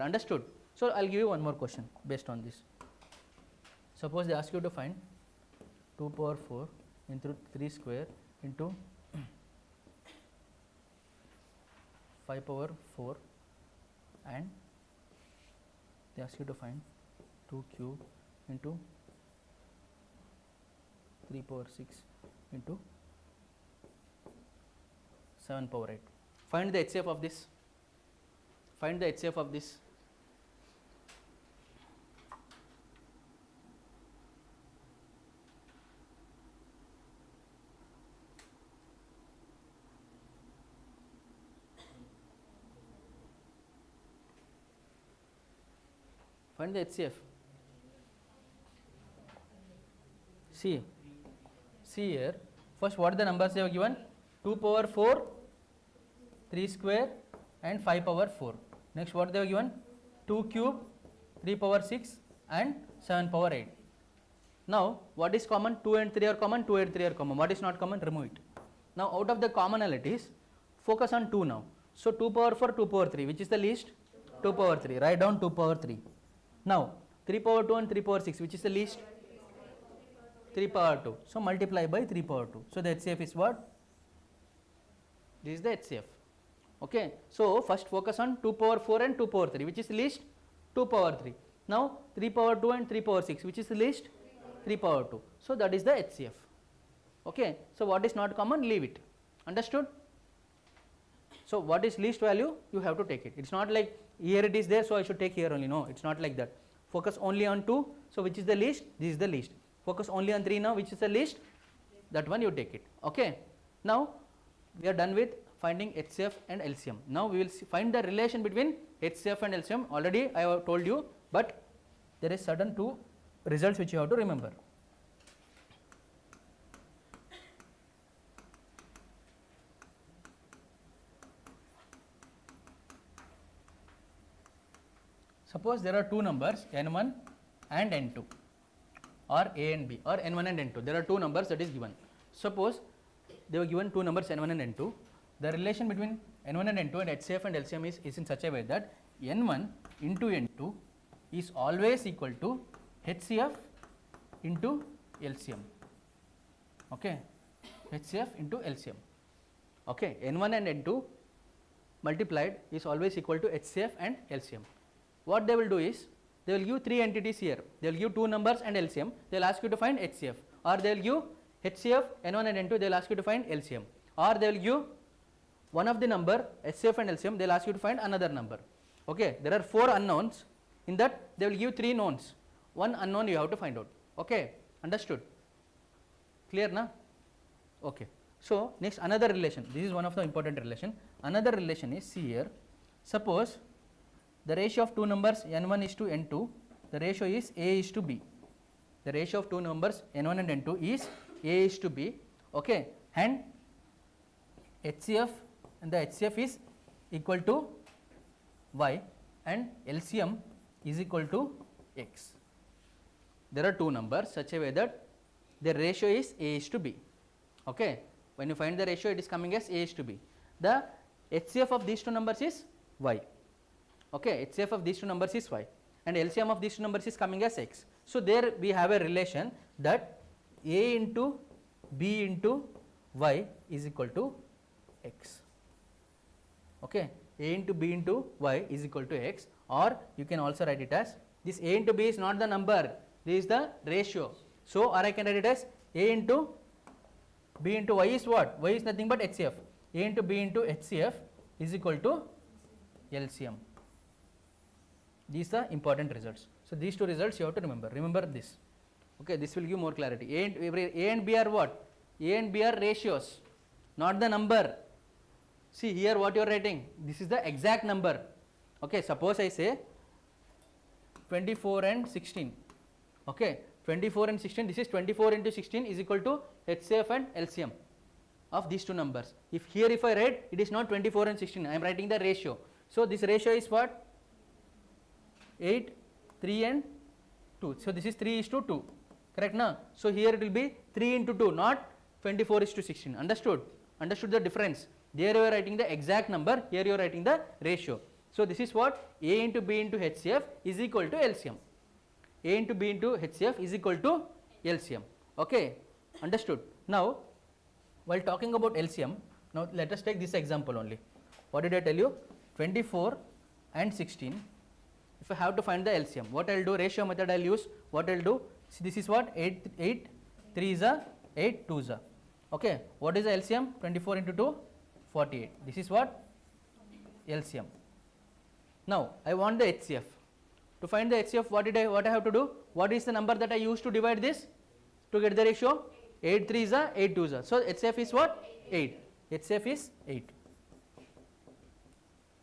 Understood? So I will give you one more question based on this. Suppose they ask you to find 2 power 4 into 3 square into 5 power 4 and they ask you to find 2 cube into 3 power 6 into 7 power 8. Find the HCF of this. Find the HCF of this. Find the HCF. See here. First, what are the numbers they have given? 2 power 4, 3 square and 5 power 4. Next, what they have given? 2 cube, 3 power 6 and 7 power 8. Now, what is common? 2 and 3 are common, 2 and 3 are common. What is not common? Remove it. Now, out of the commonalities, focus on 2 now. So, 2 power 4, 2 power 3. Which is the least? 2 power 3. Write down 2 power 3. Now, 3 power 2 and 3 power 6. Which is the least? 3 power 2. So, multiply by 3 power 2. So, the HCF is what? This is the HCF. Okay. So, first focus on 2 power 4 and 2 power 3. Which is the least? 2 power 3. Now, 3 power 2 and 3 power 6. Which is the least? 3 power 2. So, that is the HCF. Okay. So, what is not common? Leave it. Understood? So, what is least value? You have to take it. It is not like here it is there, so I should take here only. No, it is not like that. Focus only on 2. So, which is the least? This is the least. Focus only on 3 now. Which is the least? That one you take it. Okay. Now, we are done with finding HCF and LCM. Now, we will find the relation between HCF and LCM. Already I have told you, but there is certain 2 results which you have to remember. Suppose there are 2 numbers n1 and n2 or a and b or n1 and n2. There are 2 numbers that is given. Suppose they were given 2 numbers n1 and n2. The relation between n1 and n2 and HCF and LCM is in such a way that n1 into n2 is always equal to HCF into LCM. Okay, HCF into LCM. Okay, n1 and n2 multiplied is always equal to HCF and LCM. What they will do is, they will give 3 entities here. They will give 2 numbers and LCM. They will ask you to find HCF, or they will give HCF, n1 and n2, they will ask you to find LCM, or they will give one of the number HCF and LCM, they will ask you to find another number. Okay, there are 4 unknowns. In that, they will give 3 knowns. 1 unknown you have to find out. Okay, understood? Clear na? Okay. So next another relation, this is one of the important relation. Another relation is, see here, suppose the ratio of two numbers n1 is to n2, the ratio is a is to b. The ratio of two numbers n1 and n2 is a is to b, okay, and HCF, and the HCF is equal to y and LCM is equal to x. There are two numbers such a way that their ratio is a is to b, okay. When you find the ratio, it is coming as a is to b. The HCF of these two numbers is y, okay, HCF of these two numbers is y, and LCM of these two numbers is coming as x. So there we have a relation that a into b into y is equal to x, okay, a into b into y is equal to x, or you can also write it as, this a into b is not the number, this is the ratio. So or I can write it as a into b into y is what? Y is nothing but HCF. A into b into HCF is equal to LCM. These are important results. So these two results you have to remember. Remember this. Okay, this will give more clarity. A and b are what? A and b are ratios, not the number. See here what you are writing. This is the exact number. Okay, suppose I say 24 and 16. Okay, 24 and 16. This is 24 into 16 is equal to HCF and LCM of these two numbers. If here if I write, it is not 24 and 16. I am writing the ratio. So this ratio is what? 8, 3 and 2. So this is 3 is to 2. Correct now? So here it will be 3 into 2, not 24 is to 16. Understood? Understood the difference? There you are writing the exact number, here you are writing the ratio. So this is what? A into b into HCF is equal to LCM. A into b into HCF is equal to LCM. Okay, understood. Now while talking about LCM, now let us take this example only. What did I tell you? 24 and 16. If I have to find the LCM, what I will do? Ratio method I will use. What I will do? See, this is what? 8, 3 is a 8, 2 is a. Okay, what is the LCM? 24 into 2, 48. This is what? LCM. Now I want the HCF. To find the HCF, what I have to do? What is the number that I use to divide this to get the ratio? 8, 3 is a 8, 2 is a. So HCF is what? 8. HCF is 8.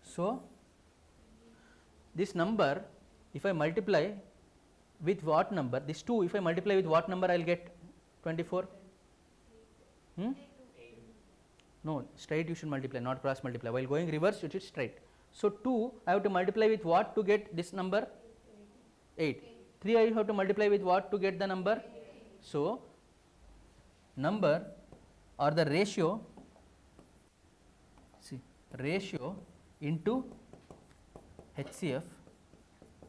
So this number, if I multiply with what number? This 2, if I multiply with what number I will get 24? No, straight you should multiply, not cross multiply. While going reverse, it is straight. So 2, I have to multiply with what to get this number? 8. 3, I have to multiply with what to get the number? So number or the ratio, see, ratio into HCF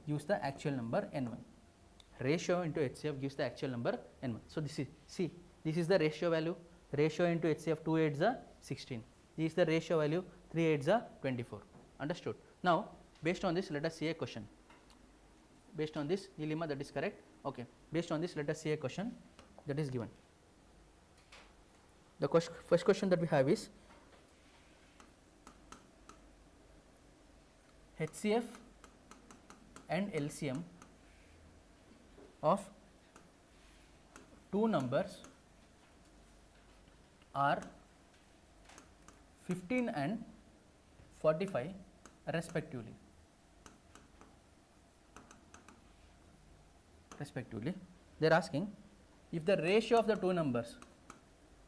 gives the actual number n1. Ratio into HCF gives the actual number n1. So this is, see, this is the ratio value. Ratio into HCF 2 8s are 16. This is the ratio value 3 8s are 24. Understood? Now based on this, let us see a question. Based on this dilemma, that is correct. Okay. Based on this, let us see a question that is given. The first question that we have is HCF and LCM of two numbers are 15 and 45 respectively. They are asking if the ratio of the two numbers,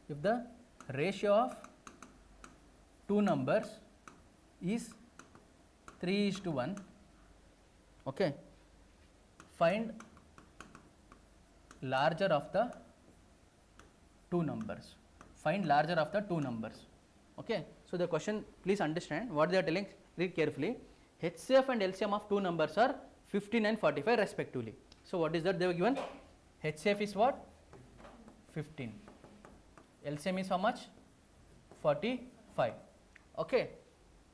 if the ratio of two numbers is 3:1, okay, find larger of the two numbers. Find larger of the two numbers. Okay. So the question, please understand what they are telling, read carefully. HCF and LCM of two numbers are 15 and 45 respectively. So what is that they were given? HCF is what? 15. LCM is how much? 45. Okay.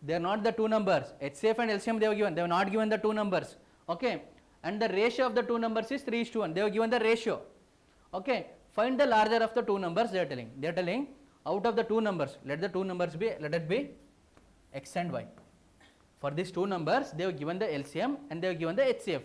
They are not the two numbers. HCF and LCM they were given. They were not given the two numbers. Okay. And the ratio of the two numbers is 3:1. They were given the ratio. Okay. Find the larger of the two numbers they are telling. They are telling out of the two numbers, let the two numbers be, let it be x and y. For these two numbers, they were given the LCM and they were given the HCF.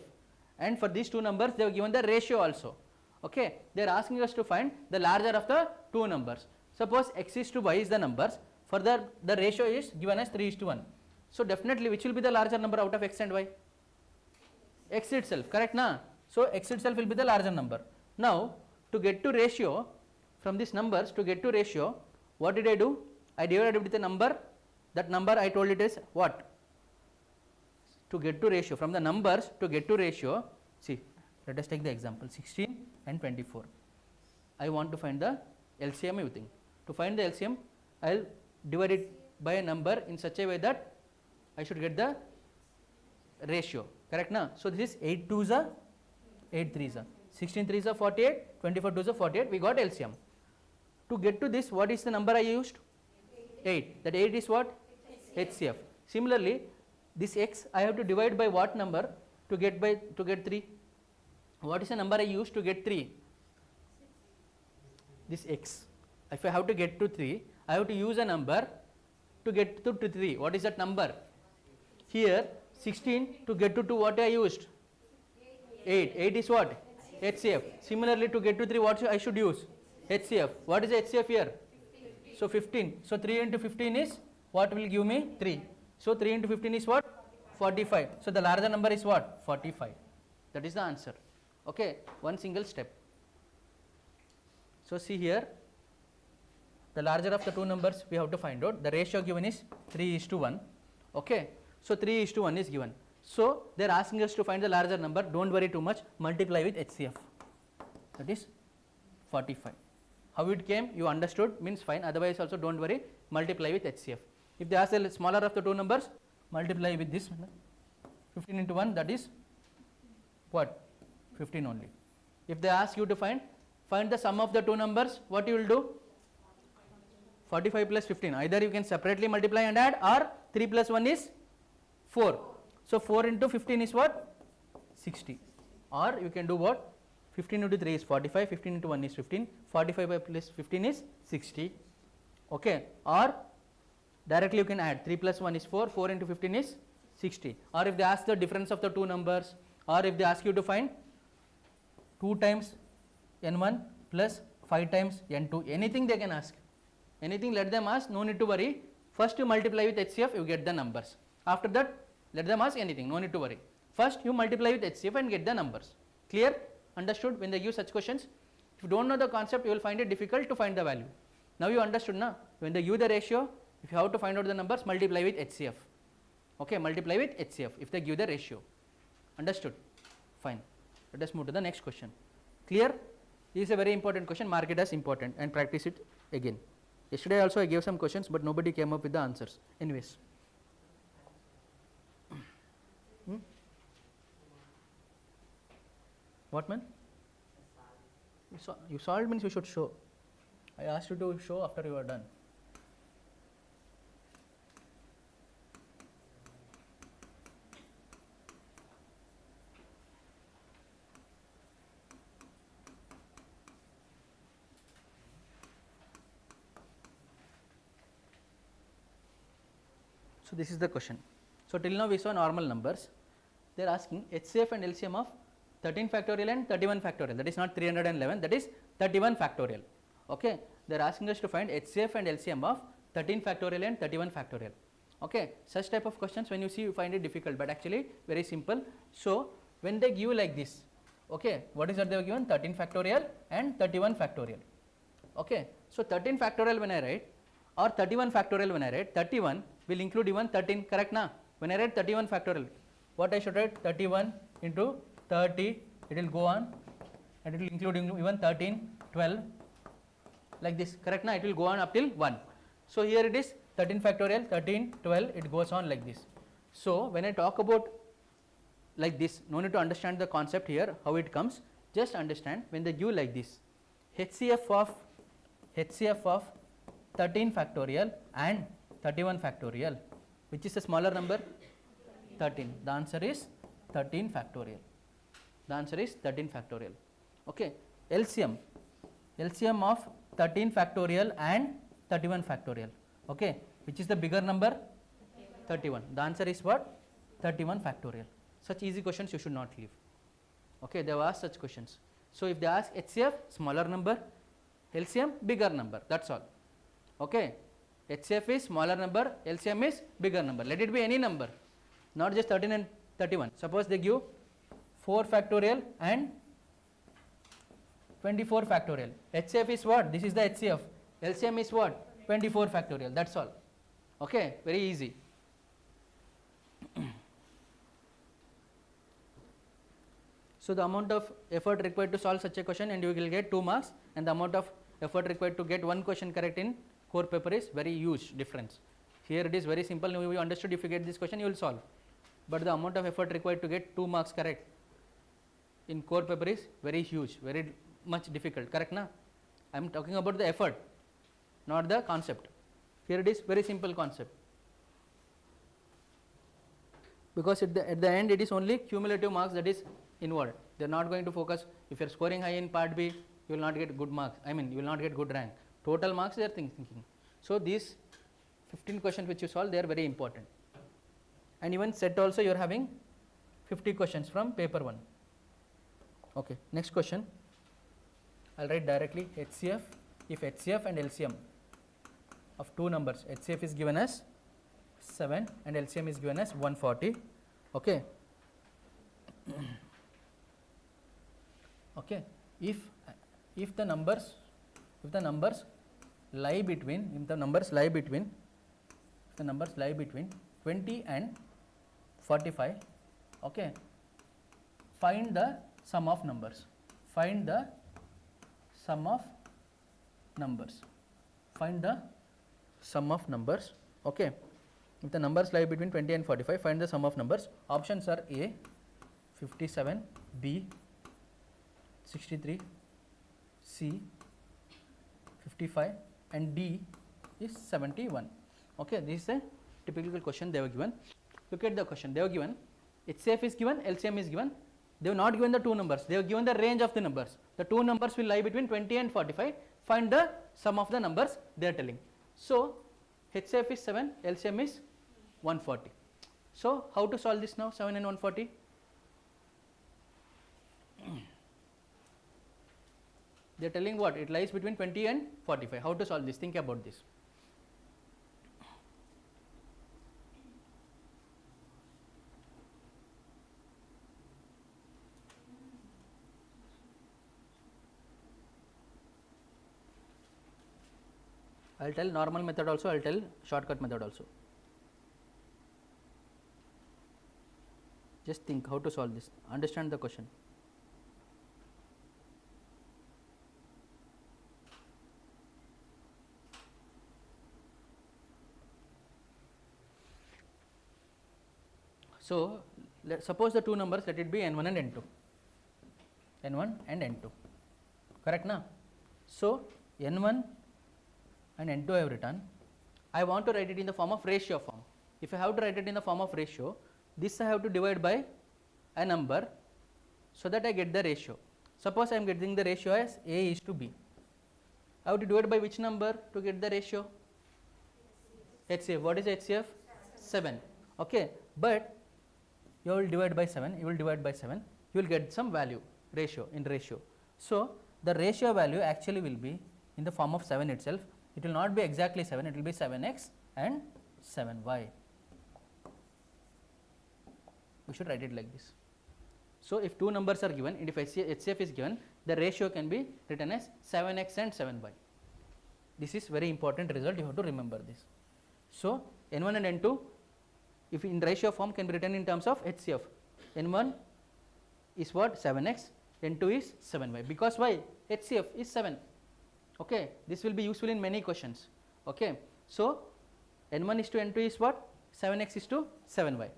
And for these two numbers, they were given the ratio also. Okay. They are asking us to find the larger of the two numbers. Suppose x is to y is the numbers, further the ratio is given as 3 is to 1. So definitely which will be the larger number out of x and y? X itself, correct na? So x itself will be the larger number. Now to get to ratio, from these numbers to get to ratio, what did I do? I divided with a number, that number I told it is what? To get to ratio, from the numbers to get to ratio, see, let us take the example 16 and 24. I want to find the LCM, you think. To find the LCM, I will divide it by a number in such a way that I should get the ratio, correct na? So this is 8 2s are 8 3s are 16 3s are 48, 24 2s are 48, we got LCM. To get to this, what is the number I used? 8. That 8 is what? HCF. Similarly, this x I have to divide by what number to get 3? What is the number I used to get 3? This x. If I have to get to 3, I have to use a number to get to 3. What is that number? Here 16 to get to 2, what I used? 8. 8 is what? HCF. Similarly, to get to 3, what I should use? HCF. What is HCF here? So 15. So 3 into 15 is what will give me? 3. So 3 into 15 is what? 45. So the larger number is what? 45. That is the answer. Okay, one single step. So see here, the larger of the two numbers we have to find out. The ratio given is 3 is to 1. Okay, so 3 is to 1 is given. So they are asking us to find the larger number. Don't worry too much. Multiply with HCF. That is 45. How it came, you understood, means fine. Otherwise also don't worry. Multiply with HCF. If they ask the smaller of the two numbers, multiply with this 15 into 1, that is what? 15 only. If they ask you to find the sum of the two numbers, what you will do? 45 plus 15. Either you can separately multiply and add, or 3 plus 1 is 4. So 4 into 15 is what? 60. Or you can do what? 15 into 3 is 45, 15 into 1 is 15, 45 plus 15 is 60. Okay. Or directly you can add 3 plus 1 is 4, 4 into 15 is 60. Or if they ask the difference of the two numbers, or if they ask you to find 2 times n1 plus 5 times n2, anything they can ask. Anything let them ask, no need to worry. First you multiply with HCF, you get the numbers. After that, let them ask anything, no need to worry. First you multiply with HCF and get the numbers. Clear? Understood? When they give such questions, if you don't know the concept, you will find it difficult to find the value. Now you understood, na? When they give the ratio, if you have to find out the numbers, multiply with HCF. Okay, multiply with HCF if they give the ratio. Understood? Fine. Let us move to the next question. Clear? This is a very important question. Mark it as important and practice it again. Yesterday also I gave some questions, but nobody came up with the answers. Anyways. What man? You solved means you should show. I asked you to show after you are done. So this is the question. So till now we saw normal numbers. They are asking HCF and LCM of 13 factorial and 31 factorial. That is not 311. That is 31 factorial. Okay. They are asking us to find HCF and LCM of 13 factorial and 31 factorial. Okay. Such type of questions, when you see, you find it difficult, but actually very simple. So when they give like this, okay, what is that they have given? 13 factorial and 31 factorial. Okay. So 13 factorial when I write, or 31 factorial when I write, 31 will include even 13, correct na? When I write 31 factorial, what I should write? 31 into 30, it will go on, and it will include even 13, 12, like this, correct na? It will go on up till 1. So here it is 13 factorial, 13, 12, it goes on like this. So when I talk about like this, no need to understand the concept here, how it comes, just understand when they give like this, HCF of 13 factorial and 31 factorial, which is a smaller number? 13. The answer is 13 factorial. The answer is 13 factorial. Okay. LCM of 13 factorial and 31 factorial. Okay. Which is the bigger number? 31. The answer is what? 31 factorial. Such easy questions you should not leave. Okay. They have asked such questions. So if they ask HCF, smaller number, LCM, bigger number. That's all. Okay, HCF is smaller number, LCM is bigger number. Let it be any number, not just 13 and 31. Suppose they give 4 factorial and 24 factorial. HCF is what? This is the HCF. LCM is what? 24 factorial. That's all. Okay, very easy. So the amount of effort required to solve such a question, and you will get 2 marks, and the amount of effort required to get one question correct in core paper is very huge difference. Here it is very simple. You understood, if you get this question you will solve, but the amount of effort required to get 2 marks correct in core paper is very huge, very much difficult. Correct na? I am talking about the effort, not the concept. Here it is very simple concept, because at the end it is only cumulative marks that is involved. They are not going to focus. If you are scoring high in part B, you will not get good marks. I mean, you will not get good rank. Total marks they are thinking. So these 15 questions which you solve, they are very important. And even set also you are having 50 questions from paper 1. Okay, next question. I will write directly HCF. If HCF and LCM of 2 numbers, HCF is given as 7 and LCM is given as 140. Okay. Okay. If the numbers lie between 20 and 45, okay, find the sum of numbers. Find the sum of numbers. Okay. If the numbers lie between 20 and 45, find the sum of numbers. Options are A 57, B 63, C 55, and D is 71. Okay, this is a typical question they were given. Look at the question. They were given HCF is given, LCM is given. They have not given the 2 numbers. They have given the range of the numbers. The 2 numbers will lie between 20 and 45. Find the sum of the numbers they are telling. So HCF is 7, LCM is 140. So how to solve this now? 7 and 140. They are telling what? It lies between 20 and 45. How to solve this? Think about this. I will tell normal method also, I will tell shortcut method also. Just think how to solve this. Understand the question. So suppose the 2 numbers, let it be N1 and N2. N1 and N2. Correct na? So N1 and N2 I have written. I want to write it in the form of ratio form. If I have to write it in the form of ratio, this I have to divide by a number so that I get the ratio. Suppose I am getting the ratio as A is to B. I have to divide by which number to get the ratio? HCF. What is HCF? 7. Okay, but you will divide by 7, you will get some value, ratio, in ratio. So the ratio value actually will be in the form of 7 itself. It will not be exactly 7, it will be 7x and 7y. We should write it like this. So if 2 numbers are given and if HCF is given, the ratio can be written as 7x and 7y. This is very important result, you have to remember this. So N1 and N2, if in ratio form, can be written in terms of HCF. N1 is what? 7x, N2 is 7y. Because why? HCF is 7. Okay, this will be useful in many questions. Okay, so N1 is to N2 is what? 7x is to 7y.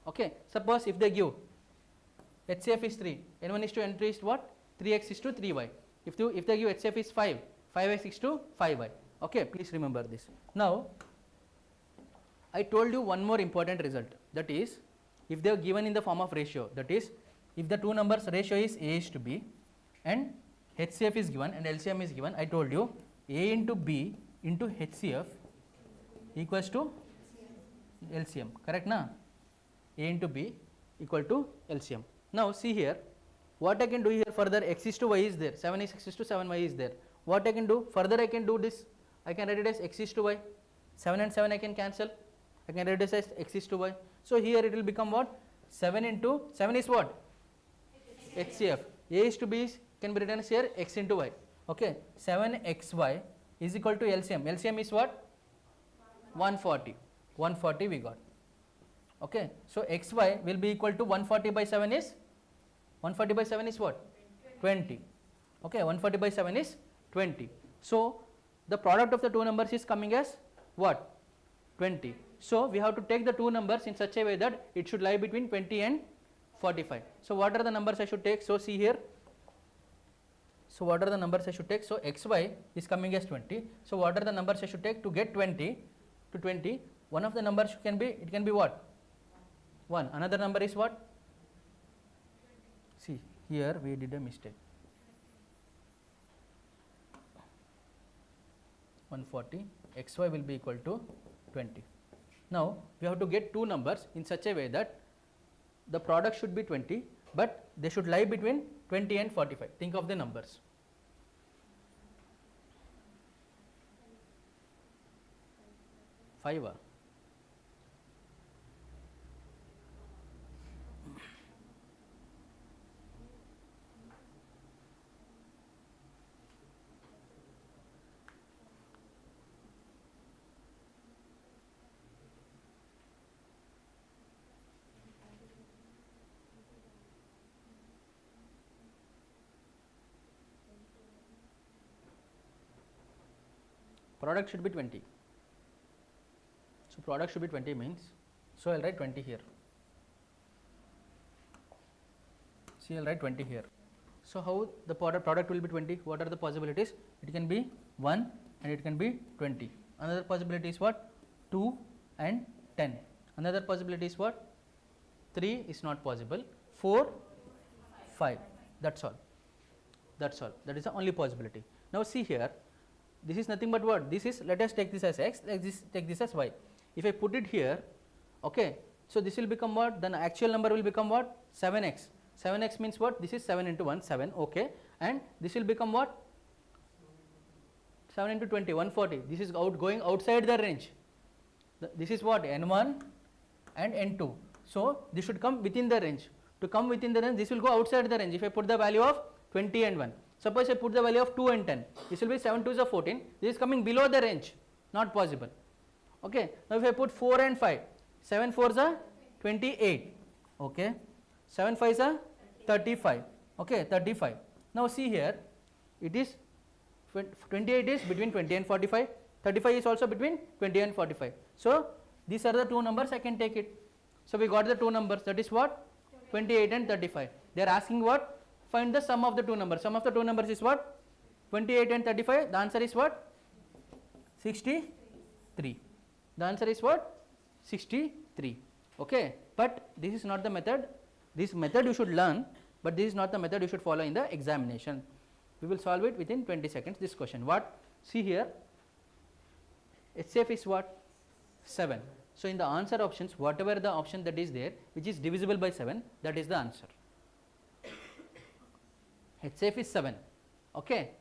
Okay, suppose if they give HCF is 3, N1 is to N2 is what? 3x is to 3y. If they give HCF is 5, 5x is to 5y. Okay, please remember this. Now I told you one more important result, that is if they are given in the form of ratio, that is if the 2 numbers ratio is A is to B and HCF is given and LCM is given, I told you A into B into HCF equals to LCM, correct na? A into B equal to LCM. Now see here, what I can do here further, x is to y is there, 7 is x is to 7y is there. What I can do further, I can do this I can write it as x is to y. 7 and 7 I can cancel. I can write it as x is to y. So here it will become what? 7 into 7 is what? HCF. A is to B can be written as here x into y. Okay. 7xy is equal to LCM. LCM is what? 140. 140 we got. Okay. So xy will be equal to 140 by 7 is 140 by 7 is what? 20. Okay. 140 by 7 is 20. So the product of the two numbers is coming as what? 20. So we have to take the two numbers in such a way that it should lie between 20 and 45. So what are the numbers I should take? So see here. So what are the numbers I should take? So xy is coming as 20. So what are the numbers I should take to get 20 to 20? One of the numbers can be, it can be what? 1. Another number is what? See here we did a mistake. 140, xy will be equal to 20. Now we have to get two numbers in such a way that the product should be 20, but they should lie between 20 and 45. Think of the numbers. Five. Product should be 20. So product should be 20 means, so I will write 20 here. See, I will write 20 here. So how the product will be 20? What are the possibilities? It can be 1 and it can be 20. Another possibility is what? 2 and 10. Another possibility is what? 3 is not possible. 4, 5. That's all. That's all. That is the only possibility. Now see here. This is nothing but what? This is, let us take this as x, take this as y. If I put it here, okay, so this will become what? Then actual number will become what? 7x. 7x means what? This is 7 into 1, 7, okay, and this will become what? 7 into 20, 140. This is going outside the range. This is what? N1 and N2. So this should come within the range. To come within the range, this will go outside the range. If I put the value of 20 and 1. Suppose I put the value of 2 and 10, this will be 7 2s are 14, this is coming below the range, not possible. Okay. Now if I put 4 and 5, 7 4s are 28, okay, 7 5s are 35, okay, 35. Now see here, it is 28 is between 20 and 45, 35 is also between 20 and 45. So these are the two numbers, I can take it. So we got the two numbers, that is what? 28 and 35. They are asking what? Find the sum of the two numbers. Sum of the two numbers is what? 28 and 35. The answer is what? 63. The answer is what? 63. Okay. But this is not the method. This method you should learn, but this is not the method you should follow in the examination. We will solve it within 20 seconds. This question. What? See here. HCF is what? 7. So in the answer options, whatever the option that is there, which is divisible by 7, that is the answer. HCF is 7, okay,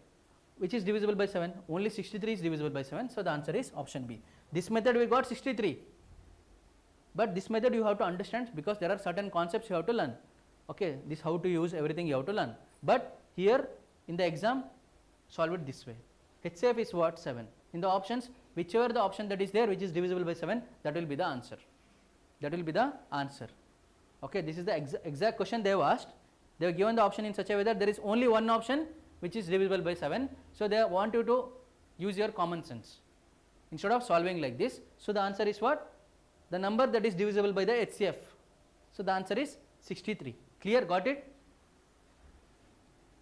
which is divisible by 7, only 63 is divisible by 7, so the answer is option B. This method we got 63, but this method you have to understand because there are certain concepts you have to learn, okay, this how to use everything you have to learn, but here in the exam solve it this way. HCF is what? 7. In the options, whichever the option that is there which is divisible by 7, that will be the answer, that will be the answer, okay. This is the exact question they have asked. They have given the option in such a way that there is only one option which is divisible by 7. So they want you to use your common sense instead of solving like this. So the answer is what? The number that is divisible by the HCF. So the answer is 63. Clear? Got it?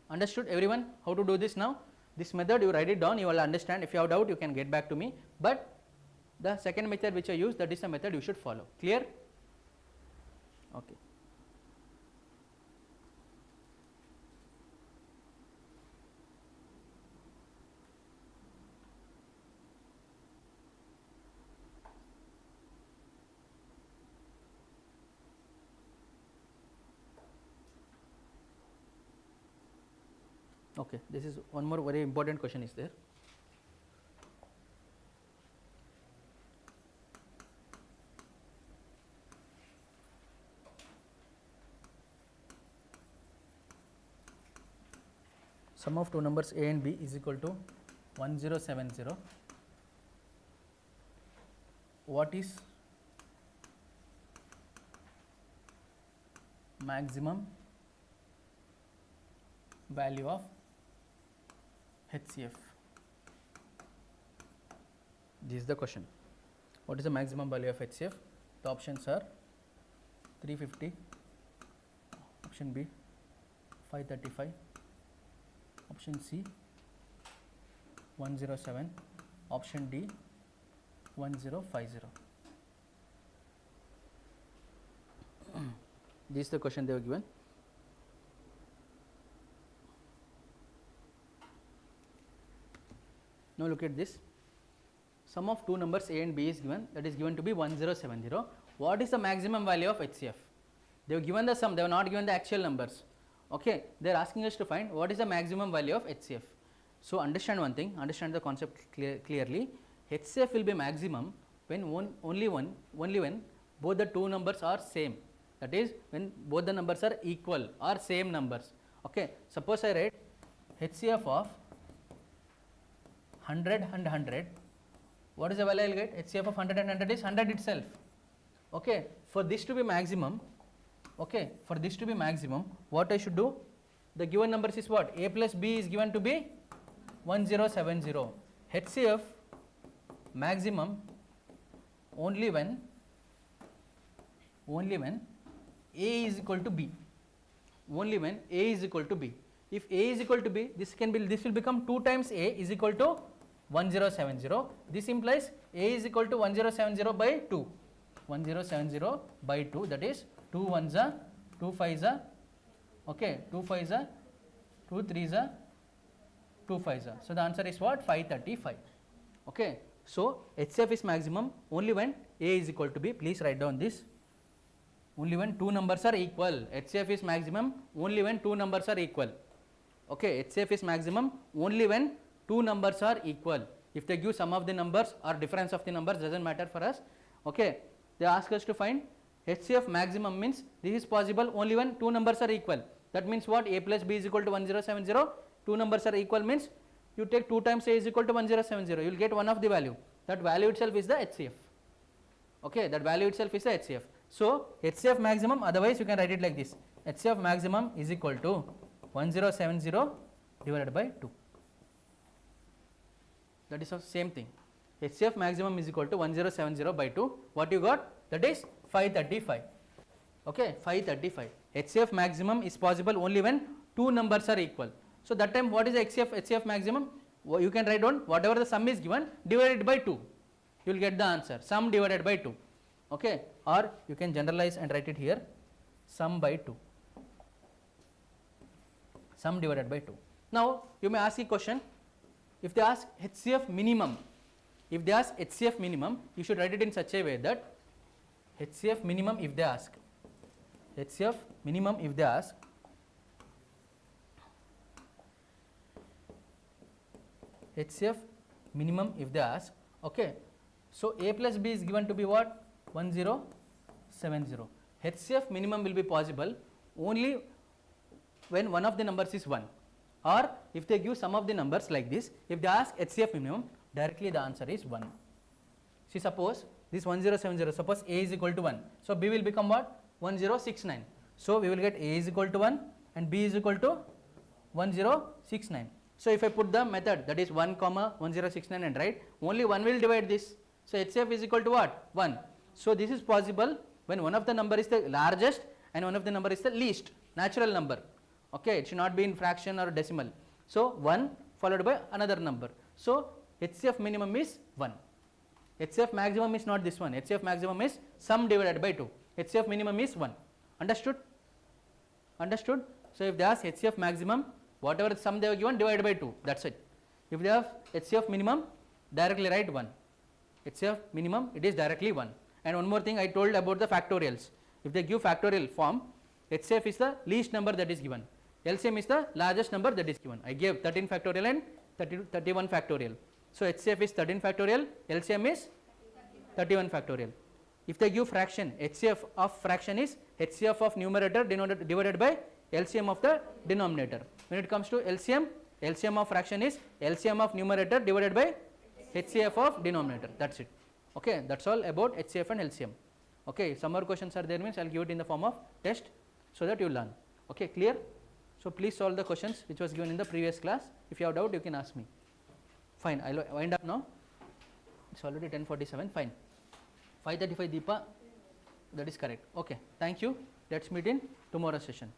Understood everyone how to do this now? This method you write it down, you will understand. If you have doubt you can get back to me. But the second method which I use, that is the method you should follow. Clear? Okay. Okay, this is one more very important question is there. sum of two numbers a and b is equal to 1070. What is maximum value of HCF? This is the question. What is the maximum value of HCF? The options are 350, option B 535, option C 107, option D 1050. This is the question they were given. Now look at this. Sum of two numbers a and b is given, that is given to be 1070. What is the maximum value of HCF? They have given the sum, they have not given the actual numbers. Okay, they are asking us to find what is the maximum value of HCF. So understand one thing, understand the concept clearly. HCF will be maximum when only when both the two numbers are same. That is when both the numbers are equal or same numbers. Okay, suppose I write HCF of 100 and 100. What is the value I will get? HCF of 100 and 100 is 100 itself. Okay, for this to be maximum, okay, for this to be maximum, what I should do? The given numbers is what? A plus b is given to be 1070. HCF maximum only when a is equal to b. Only when a is equal to b. If a is equal to b, this will become 2 times a is equal to 1070. This implies a is equal to 1070 by 2. 1070 by 2, that is 2 ones are 2 fives are, okay, 2 fives are, 2 threes are, 2 fives are. So the answer is what? 535. Okay. So HCF is maximum only when a is equal to b. Please write down this. Only when two numbers are equal. HCF is maximum only when two numbers are equal. Okay, HCF is maximum only when two numbers are equal. If they give sum of the numbers or difference of the numbers, doesn't matter for us. Okay, they ask us to find HCF maximum, means this is possible only when two numbers are equal. That means what? A plus b is equal to 1070. Two numbers are equal means you take 2 times a is equal to 1070. You will get one of the value. That value itself is the HCF. Okay, that value itself is the HCF. So HCF maximum, otherwise you can write it like this. HCF maximum is equal to 1070 divided by 2. That is the same thing. HCF maximum is equal to 1070 by 2. What you got? That is 535. Okay, 535. HCF maximum is possible only when two numbers are equal. So that time what is the HCF maximum? You can write down whatever the sum is given, divided by 2. You will get the answer. Sum divided by 2. Okay, or you can generalize and write it here. Sum by 2. Sum divided by 2. Now you may ask a question. If they ask HCF minimum, you should write it in such a way that HCF minimum if they ask, HCF minimum if they ask, HCF minimum if they ask, okay. So a plus b is given to be what? 1070. HCF minimum will be possible only when one of the numbers is 1, or if they give some of the numbers like this. If they ask HCF minimum, directly the answer is 1. See, suppose this 1070, suppose a is equal to 1, so b will become what? 1069. So we will get a is equal to 1 and b is equal to 1069. So if I put the method, that is 1 comma 1069 and write, only 1 will divide this. So HCF is equal to what? 1. So this is possible when one of the number is the largest and one of the number is the least natural number. Okay, it should not be in fraction or decimal. So 1 followed by another number. So HCF minimum is 1. HCF maximum is not this one. HCF maximum is sum divided by 2. HCF minimum is 1. Understood? Understood? So if they ask HCF maximum, whatever sum they have given, divided by 2. That's it. If they have HCF minimum, directly write 1. HCF minimum, it is directly 1. And one more thing I told about the factorials. If they give factorial form, HCF is the least number that is given. LCM is the largest number that is given. I gave 13 factorial and 31 factorial. So HCF is 13 factorial, LCM is 31 factorial. If they give fraction, HCF of fraction is HCF of numerator divided by LCM of the denominator. When it comes to LCM, LCM of fraction is LCM of numerator divided by HCF of denominator. That's it. Okay, that's all about HCF and LCM. Okay, if some more questions are there means I will give it in the form of test so that you learn. Okay, clear? So please solve the questions which was given in the previous class. If you have doubt, you can ask me. Fine, I will wind up now. It's already 10:47. Fine. 5:35 Deepa. That is correct. Okay, thank you. Let's meet in tomorrow's session.